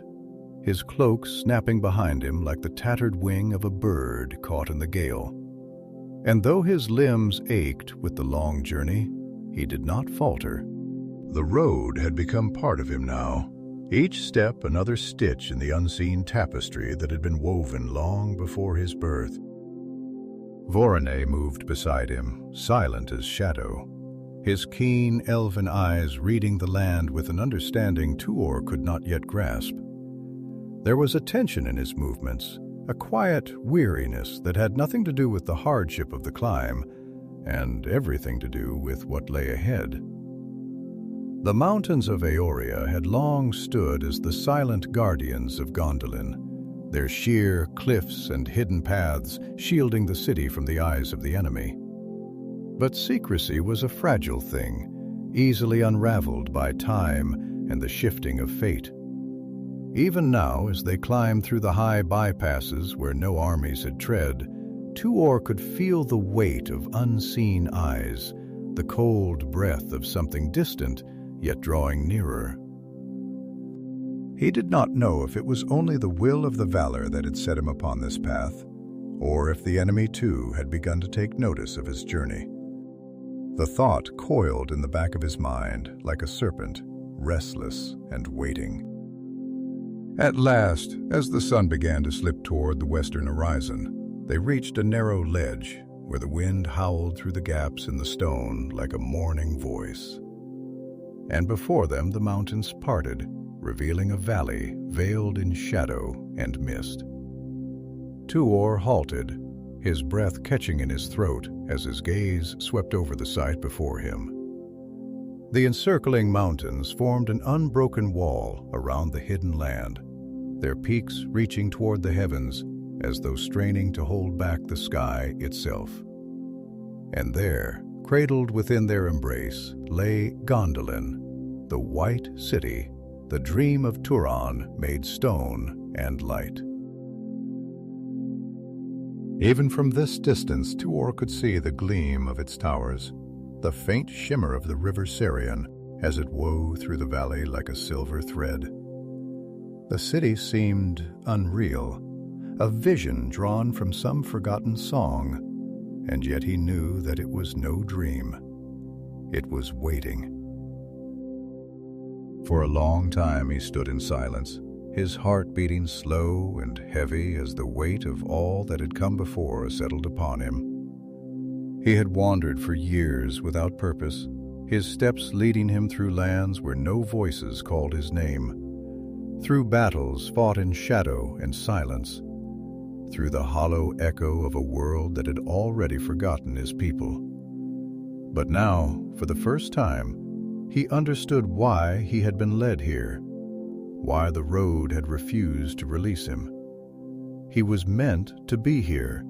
his cloak snapping behind him like the tattered wing of a bird caught in the gale. And though his limbs ached with the long journey, he did not falter. The road had become part of him now, each step another stitch in the unseen tapestry that had been woven long before his birth. Voronwë moved beside him, silent as shadow, his keen elven eyes reading the land with an understanding Tuor could not yet grasp. There was a tension in his movements, a quiet weariness that had nothing to do with the hardship of the climb, and everything to do with what lay ahead. The mountains of Eoria had long stood as the silent guardians of Gondolin, their sheer cliffs and hidden paths shielding the city from the eyes of the enemy. But secrecy was a fragile thing, easily unraveled by time and the shifting of fate. Even now, as they climbed through the high bypasses where no armies had tread, Tuor could feel the weight of unseen eyes, the cold breath of something distant, yet drawing nearer. He did not know if it was only the will of the Valar that had set him upon this path, or if the enemy too had begun to take notice of his journey. The thought coiled in the back of his mind like a serpent, restless and waiting. At last, as the sun began to slip toward the western horizon, they reached a narrow ledge where the wind howled through the gaps in the stone like a mourning voice. And before them the mountains parted, revealing a valley veiled in shadow and mist. Tuor halted, his breath catching in his throat as his gaze swept over the sight before him. The Encircling Mountains formed an unbroken wall around the hidden land, their peaks reaching toward the heavens as though straining to hold back the sky itself. And there, cradled within their embrace, lay Gondolin, the white city, the dream of Turon made stone and light. Even from this distance, Tuor could see the gleam of its towers, the faint shimmer of the river Sirion as it wove through the valley like a silver thread. The city seemed unreal, a vision drawn from some forgotten song, and yet he knew that it was no dream. It was waiting. For a long time he stood in silence, his heart beating slow and heavy as the weight of all that had come before settled upon him. He had wandered for years without purpose, his steps leading him through lands where no voices called his name, through battles fought in shadow and silence, through the hollow echo of a world that had already forgotten his people. But now, for the first time, he understood why he had been led here, why the road had refused to release him. He was meant to be here.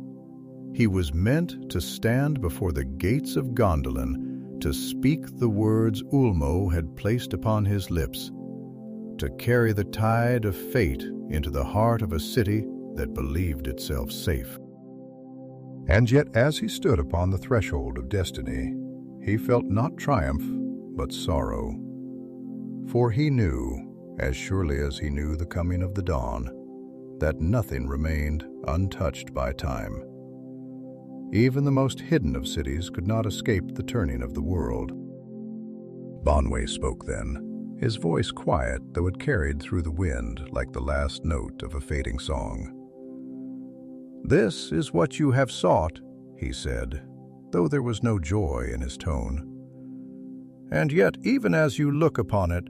He was meant to stand before the gates of Gondolin, to speak the words Ulmo had placed upon his lips, to carry the tide of fate into the heart of a city that believed itself safe. And yet, as he stood upon the threshold of destiny, he felt not triumph, but sorrow. For he knew, as surely as he knew the coming of the dawn, that nothing remained untouched by time. Even the most hidden of cities could not escape the turning of the world. Bonwë spoke then, his voice quiet though it carried through the wind like the last note of a fading song. "This is what you have sought," he said, though there was no joy in his tone. "And yet, even as you look upon it,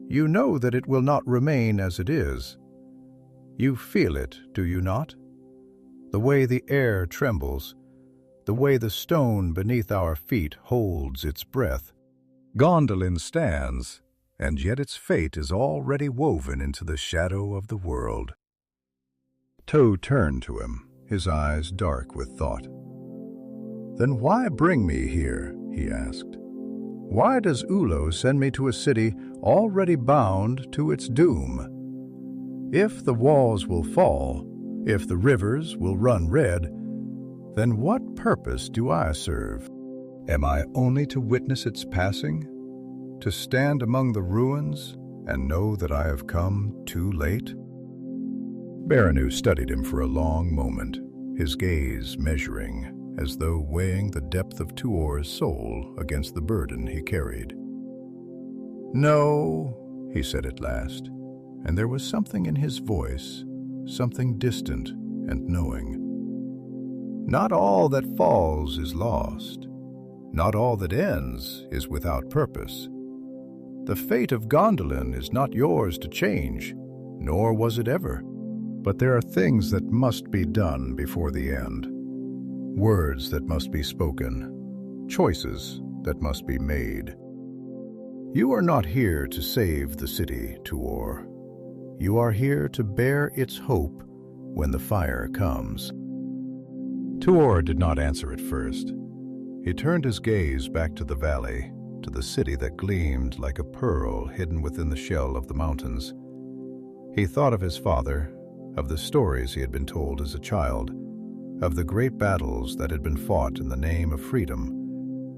you know that it will not remain as it is. You feel it, do you not? The way the air trembles, the way the stone beneath our feet holds its breath. Gondolin stands, and yet its fate is already woven into the shadow of the world." Toe turned to him, his eyes dark with thought. "Then why bring me here?" he asked. "Why does Ulmo send me to a city already bound to its doom? If the walls will fall, if the rivers will run red, then what purpose do I serve? Am I only to witness its passing, to stand among the ruins and know that I have come too late?" Baranu studied him for a long moment, his gaze measuring, as though weighing the depth of Tuor's soul against the burden he carried. "No," he said at last, and there was something in his voice, something distant and knowing. "Not all that falls is lost. Not all that ends is without purpose. The fate of Gondolin is not yours to change, nor was it ever. But there are things that must be done before the end. Words that must be spoken, choices that must be made. You are not here to save the city, Tuor. You are here to bear its hope when the fire comes." Tuor did not answer at first. He turned his gaze back to the valley, to the city that gleamed like a pearl hidden within the shell of the mountains. He thought of his father, of the stories he had been told as a child, of the great battles that had been fought in the name of freedom,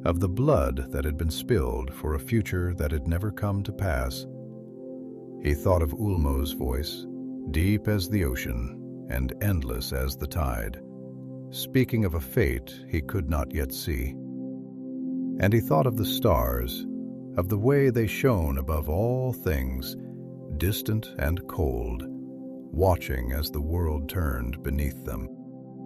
of the blood that had been spilled for a future that had never come to pass. He thought of Ulmo's voice, deep as the ocean and endless as the tide, speaking of a fate he could not yet see. And he thought of the stars, of the way they shone above all things, distant and cold, watching as the world turned beneath them.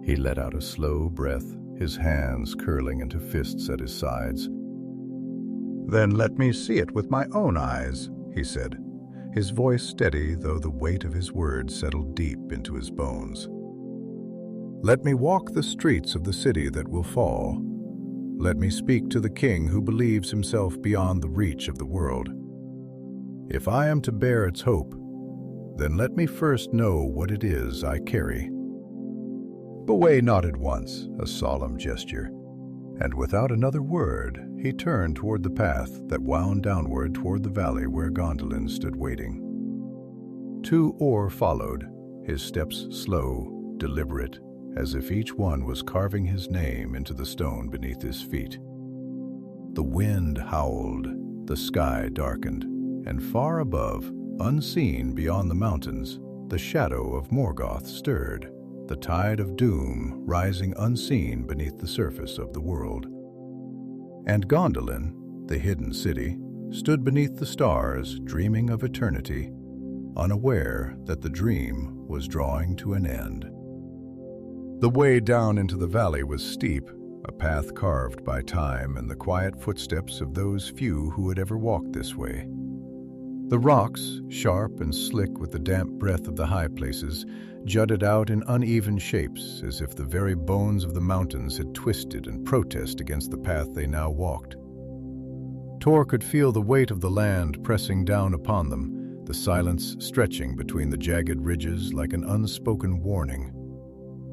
He let out a slow breath, his hands curling into fists at his sides. "Then let me see it with my own eyes," he said, his voice steady though the weight of his words settled deep into his bones. "Let me walk the streets of the city that will fall. Let me speak to the king who believes himself beyond the reach of the world. If I am to bear its hope, then let me first know what it is I carry." Baway nodded once, a solemn gesture, and without another word, he turned toward the path that wound downward toward the valley where Gondolin stood waiting. Tuor followed, his steps slow, deliberate, as if each one was carving his name into the stone beneath his feet. The wind howled, the sky darkened, and far above, unseen beyond the mountains, the shadow of Morgoth stirred, the tide of doom rising unseen beneath the surface of the world. And Gondolin, the hidden city, stood beneath the stars, dreaming of eternity, unaware that the dream was drawing to an end. The way down into the valley was steep, a path carved by time and the quiet footsteps of those few who had ever walked this way. The rocks, sharp and slick with the damp breath of the high places, jutted out in uneven shapes as if the very bones of the mountains had twisted in protest against the path they now walked. Tuor could feel the weight of the land pressing down upon them, the silence stretching between the jagged ridges like an unspoken warning.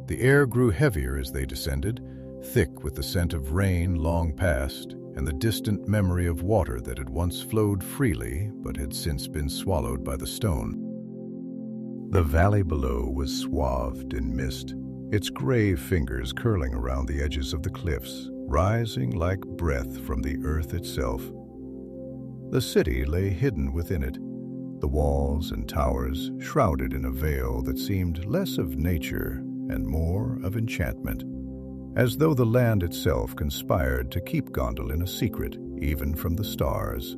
The air grew heavier as they descended, thick with the scent of rain long past, and the distant memory of water that had once flowed freely but had since been swallowed by the stone. The valley below was swathed in mist, its gray fingers curling around the edges of the cliffs, rising like breath from the earth itself. The city lay hidden within it, the walls and towers shrouded in a veil that seemed less of nature and more of enchantment, as though the land itself conspired to keep Gondolin a secret, even from the stars.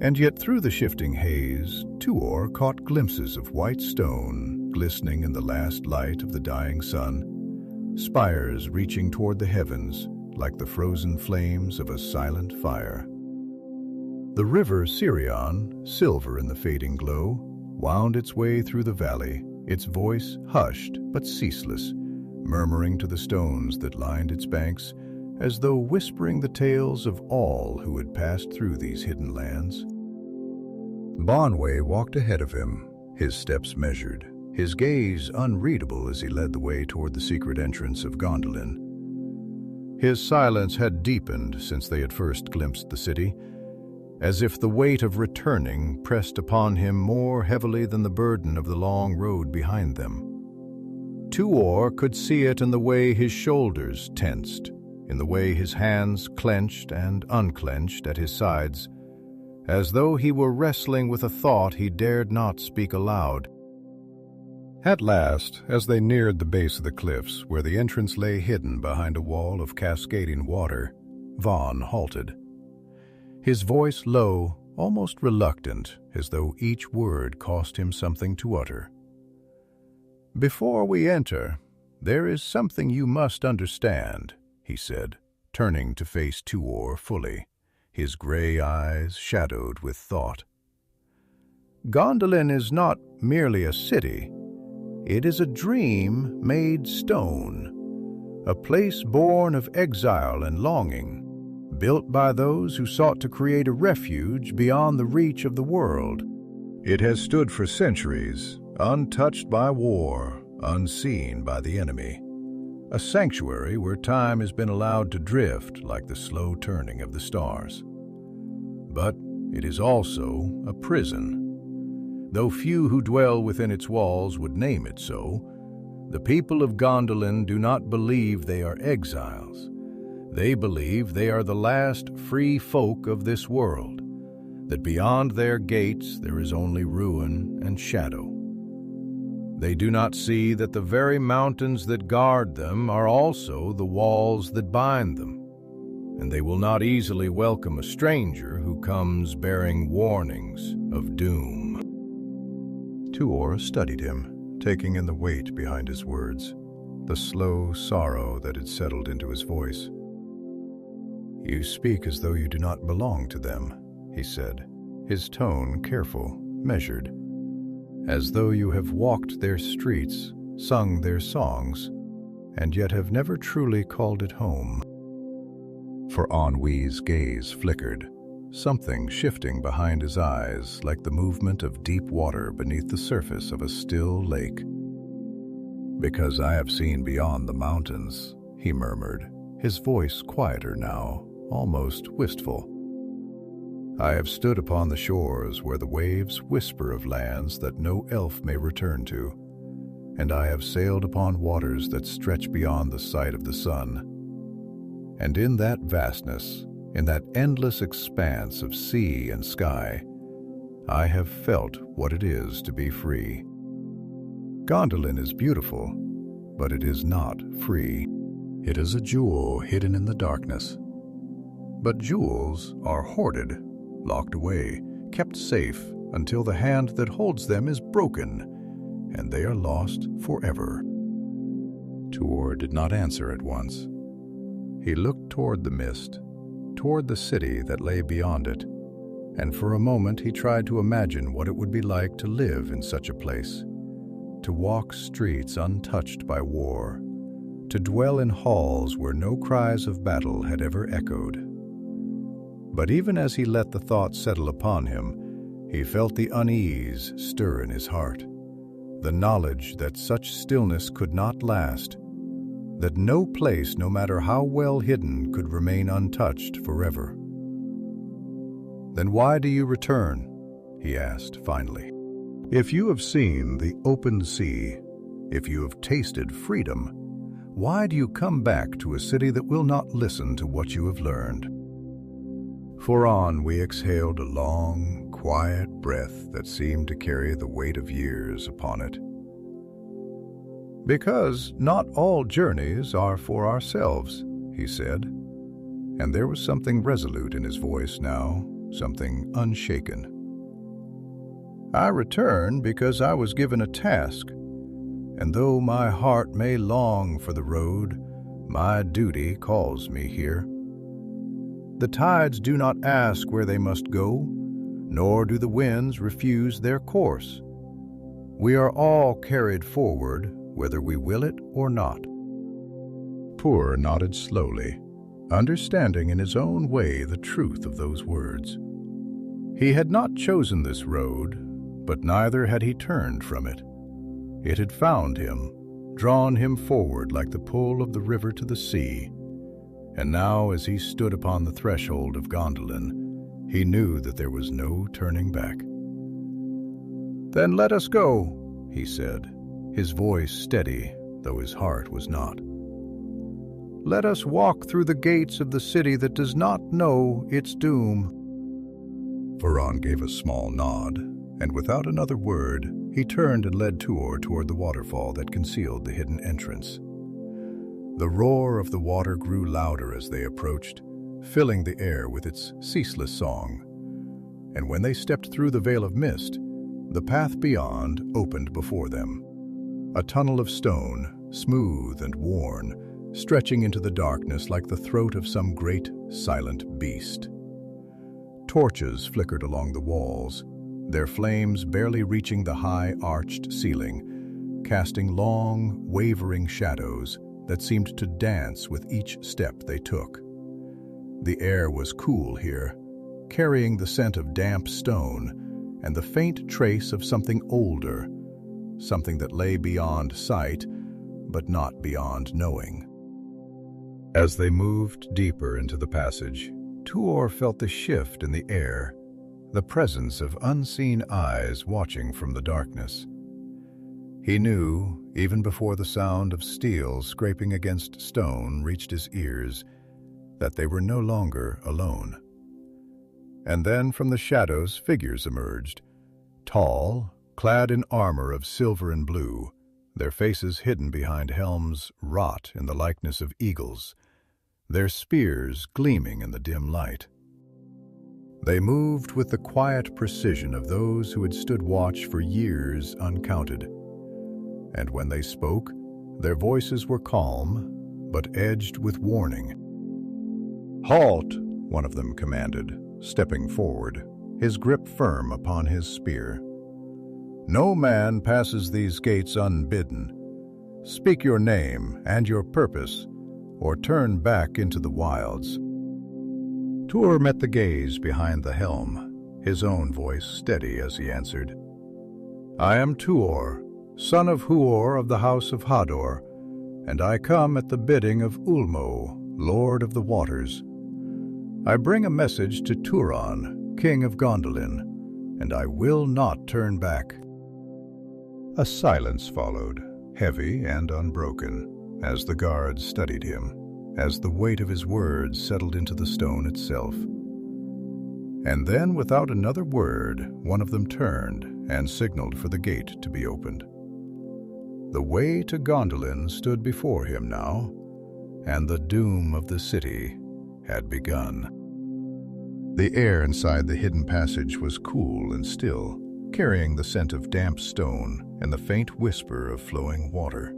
And yet through the shifting haze, Tuor caught glimpses of white stone glistening in the last light of the dying sun, spires reaching toward the heavens like the frozen flames of a silent fire. The river Sirion, silver in the fading glow, wound its way through the valley, its voice hushed but ceaseless, murmuring to the stones that lined its banks, as though whispering the tales of all who had passed through these hidden lands. Voronwë walked ahead of him, his steps measured, his gaze unreadable as he led the way toward the secret entrance of Gondolin. His silence had deepened since they had first glimpsed the city, as if the weight of returning pressed upon him more heavily than the burden of the long road behind them. Tuor could see it in the way his shoulders tensed, in the way his hands clenched and unclenched at his sides, as though he were wrestling with a thought he dared not speak aloud. At last, as they neared the base of the cliffs, where the entrance lay hidden behind a wall of cascading water, Vaughn halted. His voice low, almost reluctant, as though each word cost him something to utter. "Before we enter, there is something you must understand," he said, turning to face Tuor fully, his gray eyes shadowed with thought. "Gondolin is not merely a city. It is a dream made stone, a place born of exile and longing, built by those who sought to create a refuge beyond the reach of the world. It has stood for centuries, untouched by war, unseen by the enemy, a sanctuary where time has been allowed to drift like the slow turning of the stars. But it is also a prison. Though few who dwell within its walls would name it so, the people of Gondolin do not believe they are exiles. They believe they are the last free folk of this world, that beyond their gates there is only ruin and shadow. They do not see that the very mountains that guard them are also the walls that bind them, and they will not easily welcome a stranger who comes bearing warnings of doom." Tuor studied him, taking in the weight behind his words, the slow sorrow that had settled into his voice. "You speak as though you do not belong to them," he said, his tone careful, measured, "as though you have walked their streets, sung their songs, and yet have never truly called it home." For Ennui's gaze flickered, something shifting behind his eyes like the movement of deep water beneath the surface of a still lake. "Because I have seen beyond the mountains," he murmured, his voice quieter now, almost wistful. "I have stood upon the shores where the waves whisper of lands that no elf may return to, and I have sailed upon waters that stretch beyond the sight of the sun. And in that vastness, in that endless expanse of sea and sky, I have felt what it is to be free. Gondolin is beautiful, but it is not free. It is a jewel hidden in the darkness. But jewels are hoarded, locked away, kept safe until the hand that holds them is broken, and they are lost forever." Tuor did not answer at once. He looked toward the mist, toward the city that lay beyond it, and for a moment he tried to imagine what it would be like to live in such a place, to walk streets untouched by war, to dwell in halls where no cries of battle had ever echoed. But even as he let the thought settle upon him, he felt the unease stir in his heart, the knowledge that such stillness could not last, that no place, no matter how well hidden, could remain untouched forever. "Then why do you return?" he asked finally. "If you have seen the open sea, if you have tasted freedom, why do you come back to a city that will not listen to what you have learned?" For Ennuy exhaled a long, quiet breath that seemed to carry the weight of years upon it. "Because not all journeys are for ourselves," he said, and there was something resolute in his voice now, something unshaken. "I return because I was given a task, and though my heart may long for the road, my duty calls me here. The tides do not ask where they must go, nor do the winds refuse their course. We are all carried forward, whether we will it or not." Tuor nodded slowly, understanding in his own way the truth of those words. He had not chosen this road, but neither had he turned from it. It had found him, drawn him forward like the pull of the river to the sea, and now as he stood upon the threshold of Gondolin, he knew that there was no turning back. "Then let us go," he said, his voice steady, though his heart was not. "Let us walk through the gates of the city that does not know its doom." Voronwë gave a small nod, and without another word, He turned and led Tuor toward the waterfall that concealed the hidden entrance. The roar of the water grew louder as they approached, filling the air with its ceaseless song. And when they stepped through the veil of mist, the path beyond opened before them. A tunnel of stone, smooth and worn, stretching into the darkness like the throat of some great, silent beast. Torches flickered along the walls, their flames barely reaching the high, arched ceiling, casting long, wavering shadows that seemed to dance with each step they took. The air was cool here, carrying the scent of damp stone and the faint trace of something older, something that lay beyond sight, but not beyond knowing. As they moved deeper into the passage, Tuor felt the shift in the air, the presence of unseen eyes watching from the darkness. He knew, even before the sound of steel scraping against stone reached his ears, that they were no longer alone. And then from the shadows figures emerged, tall, clad in armor of silver and blue, their faces hidden behind helms wrought in the likeness of eagles, their spears gleaming in the dim light. They moved with the quiet precision of those who had stood watch for years uncounted. And when they spoke, their voices were calm, but edged with warning. "Halt!" one of them commanded, stepping forward, his grip firm upon his spear. "No man passes these gates unbidden. Speak your name and your purpose, or turn back into the wilds." Tuor met the gaze behind the helm, his own voice steady as he answered. "I am Tuor, son of Huor of the house of Hador, and I come at the bidding of Ulmo, Lord of the Waters. I bring a message to Turon, King of Gondolin, and I will not turn back." A silence followed, heavy and unbroken, as the guards studied him, as the weight of his words settled into the stone itself. And then, without another word, one of them turned and signaled for the gate to be opened. The way to Gondolin stood before him now, and the doom of the city had begun. The air inside the hidden passage was cool and still, carrying the scent of damp stone and the faint whisper of flowing water.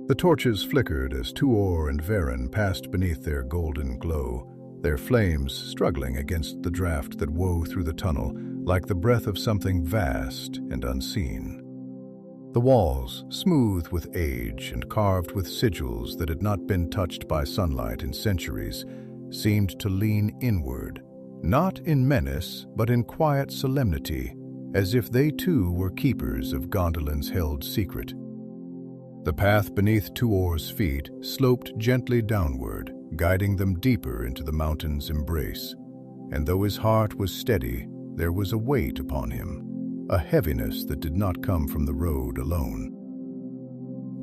The torches flickered as Tuor and Varen passed beneath their golden glow, their flames struggling against the draft that wove through the tunnel like the breath of something vast and unseen. The walls, smooth with age and carved with sigils that had not been touched by sunlight in centuries, seemed to lean inward, not in menace but in quiet solemnity, as if they too were keepers of Gondolin's held secret. The path beneath Tuor's feet sloped gently downward, guiding them deeper into the mountain's embrace. And though his heart was steady, there was a weight upon him, a heaviness that did not come from the road alone.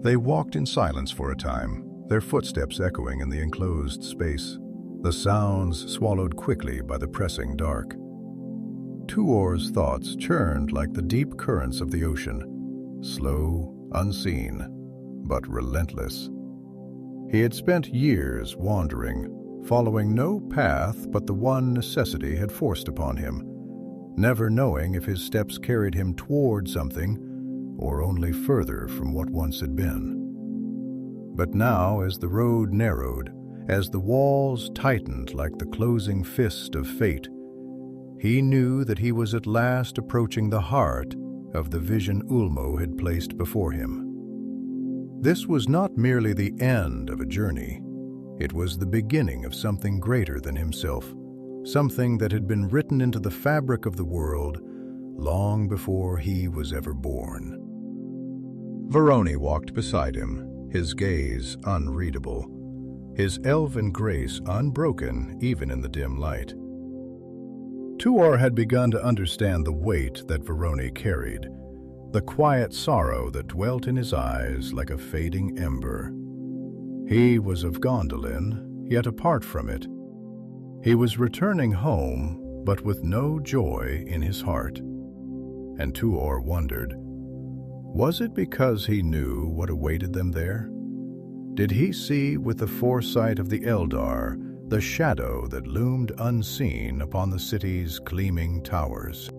They walked in silence for a time, their footsteps echoing in the enclosed space, the sounds swallowed quickly by the pressing dark. Tuor's thoughts churned like the deep currents of the ocean, slow, unseen, but relentless. He had spent years wandering, following no path but the one necessity had forced upon him, never knowing if his steps carried him toward something or only further from what once had been. But now, as the road narrowed, as the walls tightened like the closing fist of fate, he knew that he was at last approaching the heart of the vision Ulmo had placed before him. This was not merely the end of a journey. It was the beginning of something greater than himself, something that had been written into the fabric of the world long before he was ever born. Voronwë walked beside him, his gaze unreadable, his elven grace unbroken even in the dim light. Tuor had begun to understand the weight that Voronwë carried, the quiet sorrow that dwelt in his eyes like a fading ember. He was of Gondolin, yet apart from it. He was returning home, but with no joy in his heart. And Tuor wondered, Was it because he knew what awaited them there? Did he see with the foresight of the Eldar the shadow that loomed unseen upon the city's gleaming towers?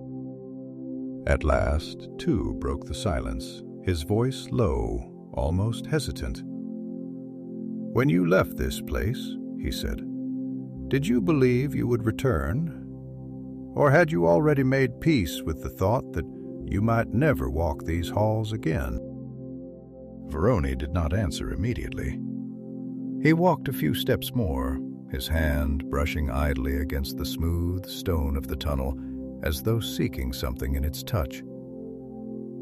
At last, Tu broke the silence, his voice low, almost hesitant. "When you left this place," he said, "did you believe you would return? Or had you already made peace with the thought that you might never walk these halls again?" Voronwë did not answer immediately. He walked a few steps more, his hand brushing idly against the smooth stone of the tunnel, as though seeking something in its touch.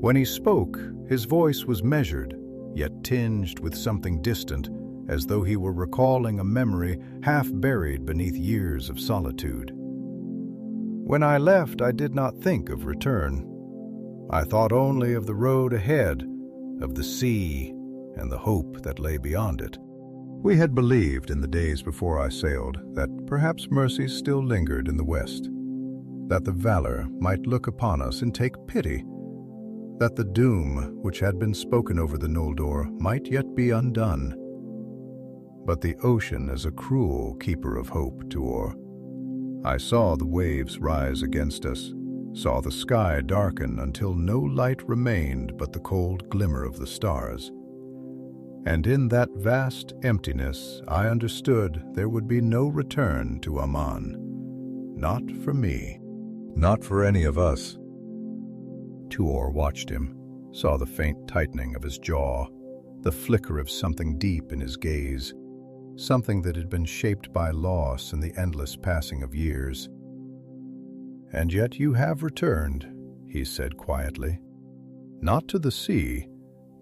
When he spoke, his voice was measured, yet tinged with something distant, as though he were recalling a memory half buried beneath years of solitude. "When I left, I did not think of return. I thought only of the road ahead, of the sea, and the hope that lay beyond it. We had believed in the days before I sailed that perhaps mercy still lingered in the west, that the Valar might look upon us and take pity, that the doom which had been spoken over the Noldor might yet be undone. But the ocean is a cruel keeper of hope, Tuor. I saw the waves rise against us, saw the sky darken until no light remained but the cold glimmer of the stars. And in that vast emptiness I understood there would be no return to Aman. Not for me, not for any of us." Tuor watched him, saw the faint tightening of his jaw, the flicker of something deep in his gaze, something that had been shaped by loss and the endless passing of years. "And yet you have returned," he said quietly. "Not to the sea,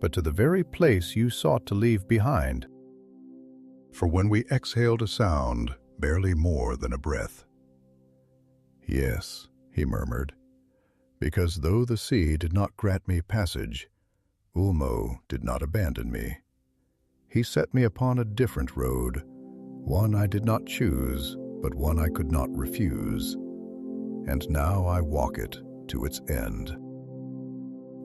but to the very place you sought to leave behind. For when we exhaled a sound, barely more than a breath." "Yes," he murmured, "because though the sea did not grant me passage, Ulmo did not abandon me. He set me upon a different road, one I did not choose, but one I could not refuse. And now I walk it to its end."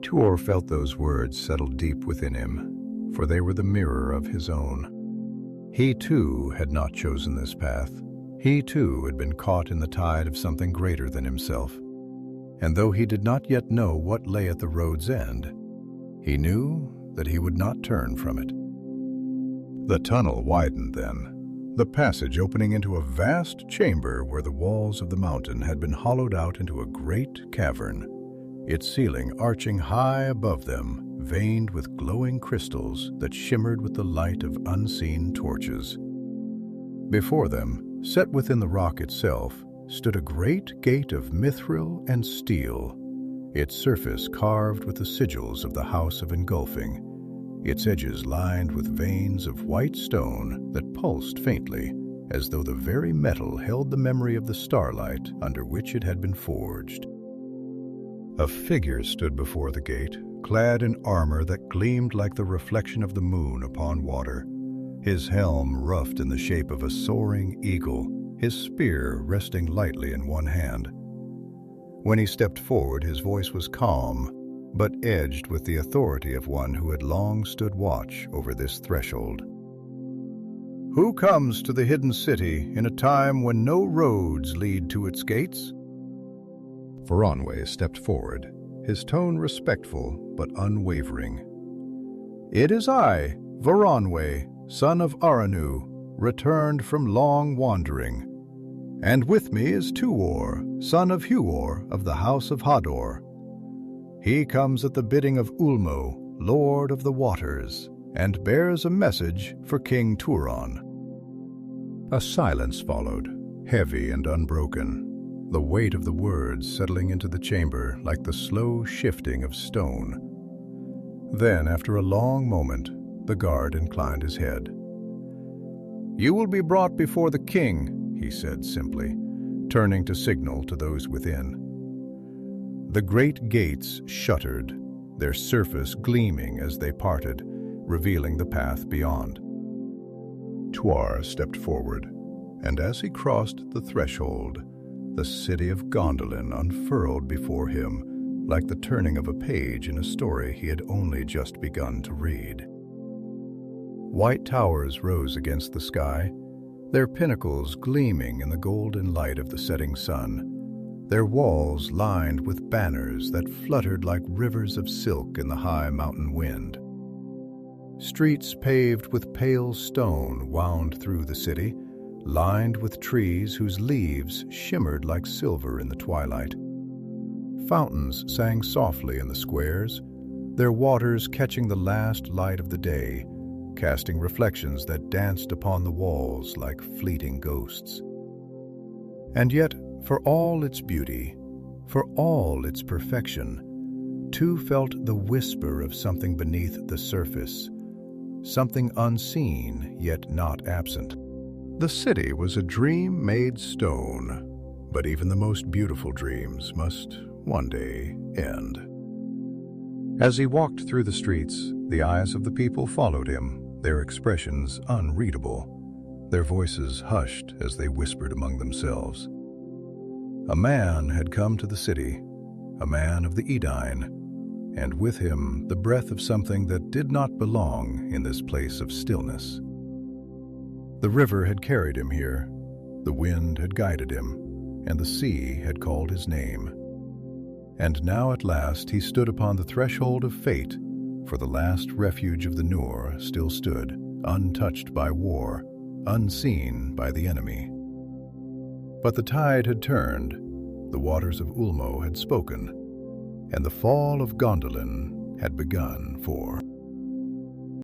Tuor felt those words settle deep within him, for they were the mirror of his own. He too had not chosen this path. He too had been caught in the tide of something greater than himself. And though he did not yet know what lay at the road's end, he knew that he would not turn from it. The tunnel widened then, the passage opening into a vast chamber where the walls of the mountain had been hollowed out into a great cavern, its ceiling arching high above them, veined with glowing crystals that shimmered with the light of unseen torches. Before them, set within the rock itself, stood a great gate of mithril and steel, its surface carved with the sigils of the House of Engulfing, its edges lined with veins of white stone that pulsed faintly, as though the very metal held the memory of the starlight under which it had been forged. A figure stood before the gate, clad in armor that gleamed like the reflection of the moon upon water, his helm roughed in the shape of a soaring eagle, his spear resting lightly in one hand. When he stepped forward, his voice was calm, but edged with the authority of one who had long stood watch over this threshold. "Who comes to the hidden city in a time when no roads lead to its gates?" Voronwë stepped forward, his tone respectful but unwavering. "It is I, Voronwë, son of Aranu, returned from long wandering. And with me is Tuor, son of Huor of the House of Hador. He comes at the bidding of Ulmo, Lord of the Waters, and bears a message for King Turgon." A silence followed, heavy and unbroken, the weight of the words settling into the chamber like the slow shifting of stone. Then, after a long moment, the guard inclined his head. "You will be brought before the king," he said simply, turning to signal to those within. The great gates shuttered, their surface gleaming as they parted, revealing the path beyond. Tuor stepped forward, and as he crossed the threshold, the city of Gondolin unfurled before him, like the turning of a page in a story he had only just begun to read. White towers rose against the sky, their pinnacles gleaming in the golden light of the setting sun, their walls lined with banners that fluttered like rivers of silk in the high mountain wind. Streets paved with pale stone wound through the city, lined with trees whose leaves shimmered like silver in the twilight. Fountains sang softly in the squares, their waters catching the last light of the day, casting reflections that danced upon the walls like fleeting ghosts. And yet, for all its beauty, for all its perfection, two felt the whisper of something beneath the surface, something unseen yet not absent. The city was a dream made stone, but even the most beautiful dreams must one day end. As he walked through the streets, the eyes of the people followed him, their expressions unreadable, their voices hushed as they whispered among themselves. A man had come to the city, a man of the Edine, and with him the breath of something that did not belong in this place of stillness. The river had carried him here, the wind had guided him, and the sea had called his name. And now at last he stood upon the threshold of fate, for the last refuge of the Noor still stood, untouched by war, unseen by the enemy. But the tide had turned, the waters of Ulmo had spoken, and the Fall of Gondolin had begun for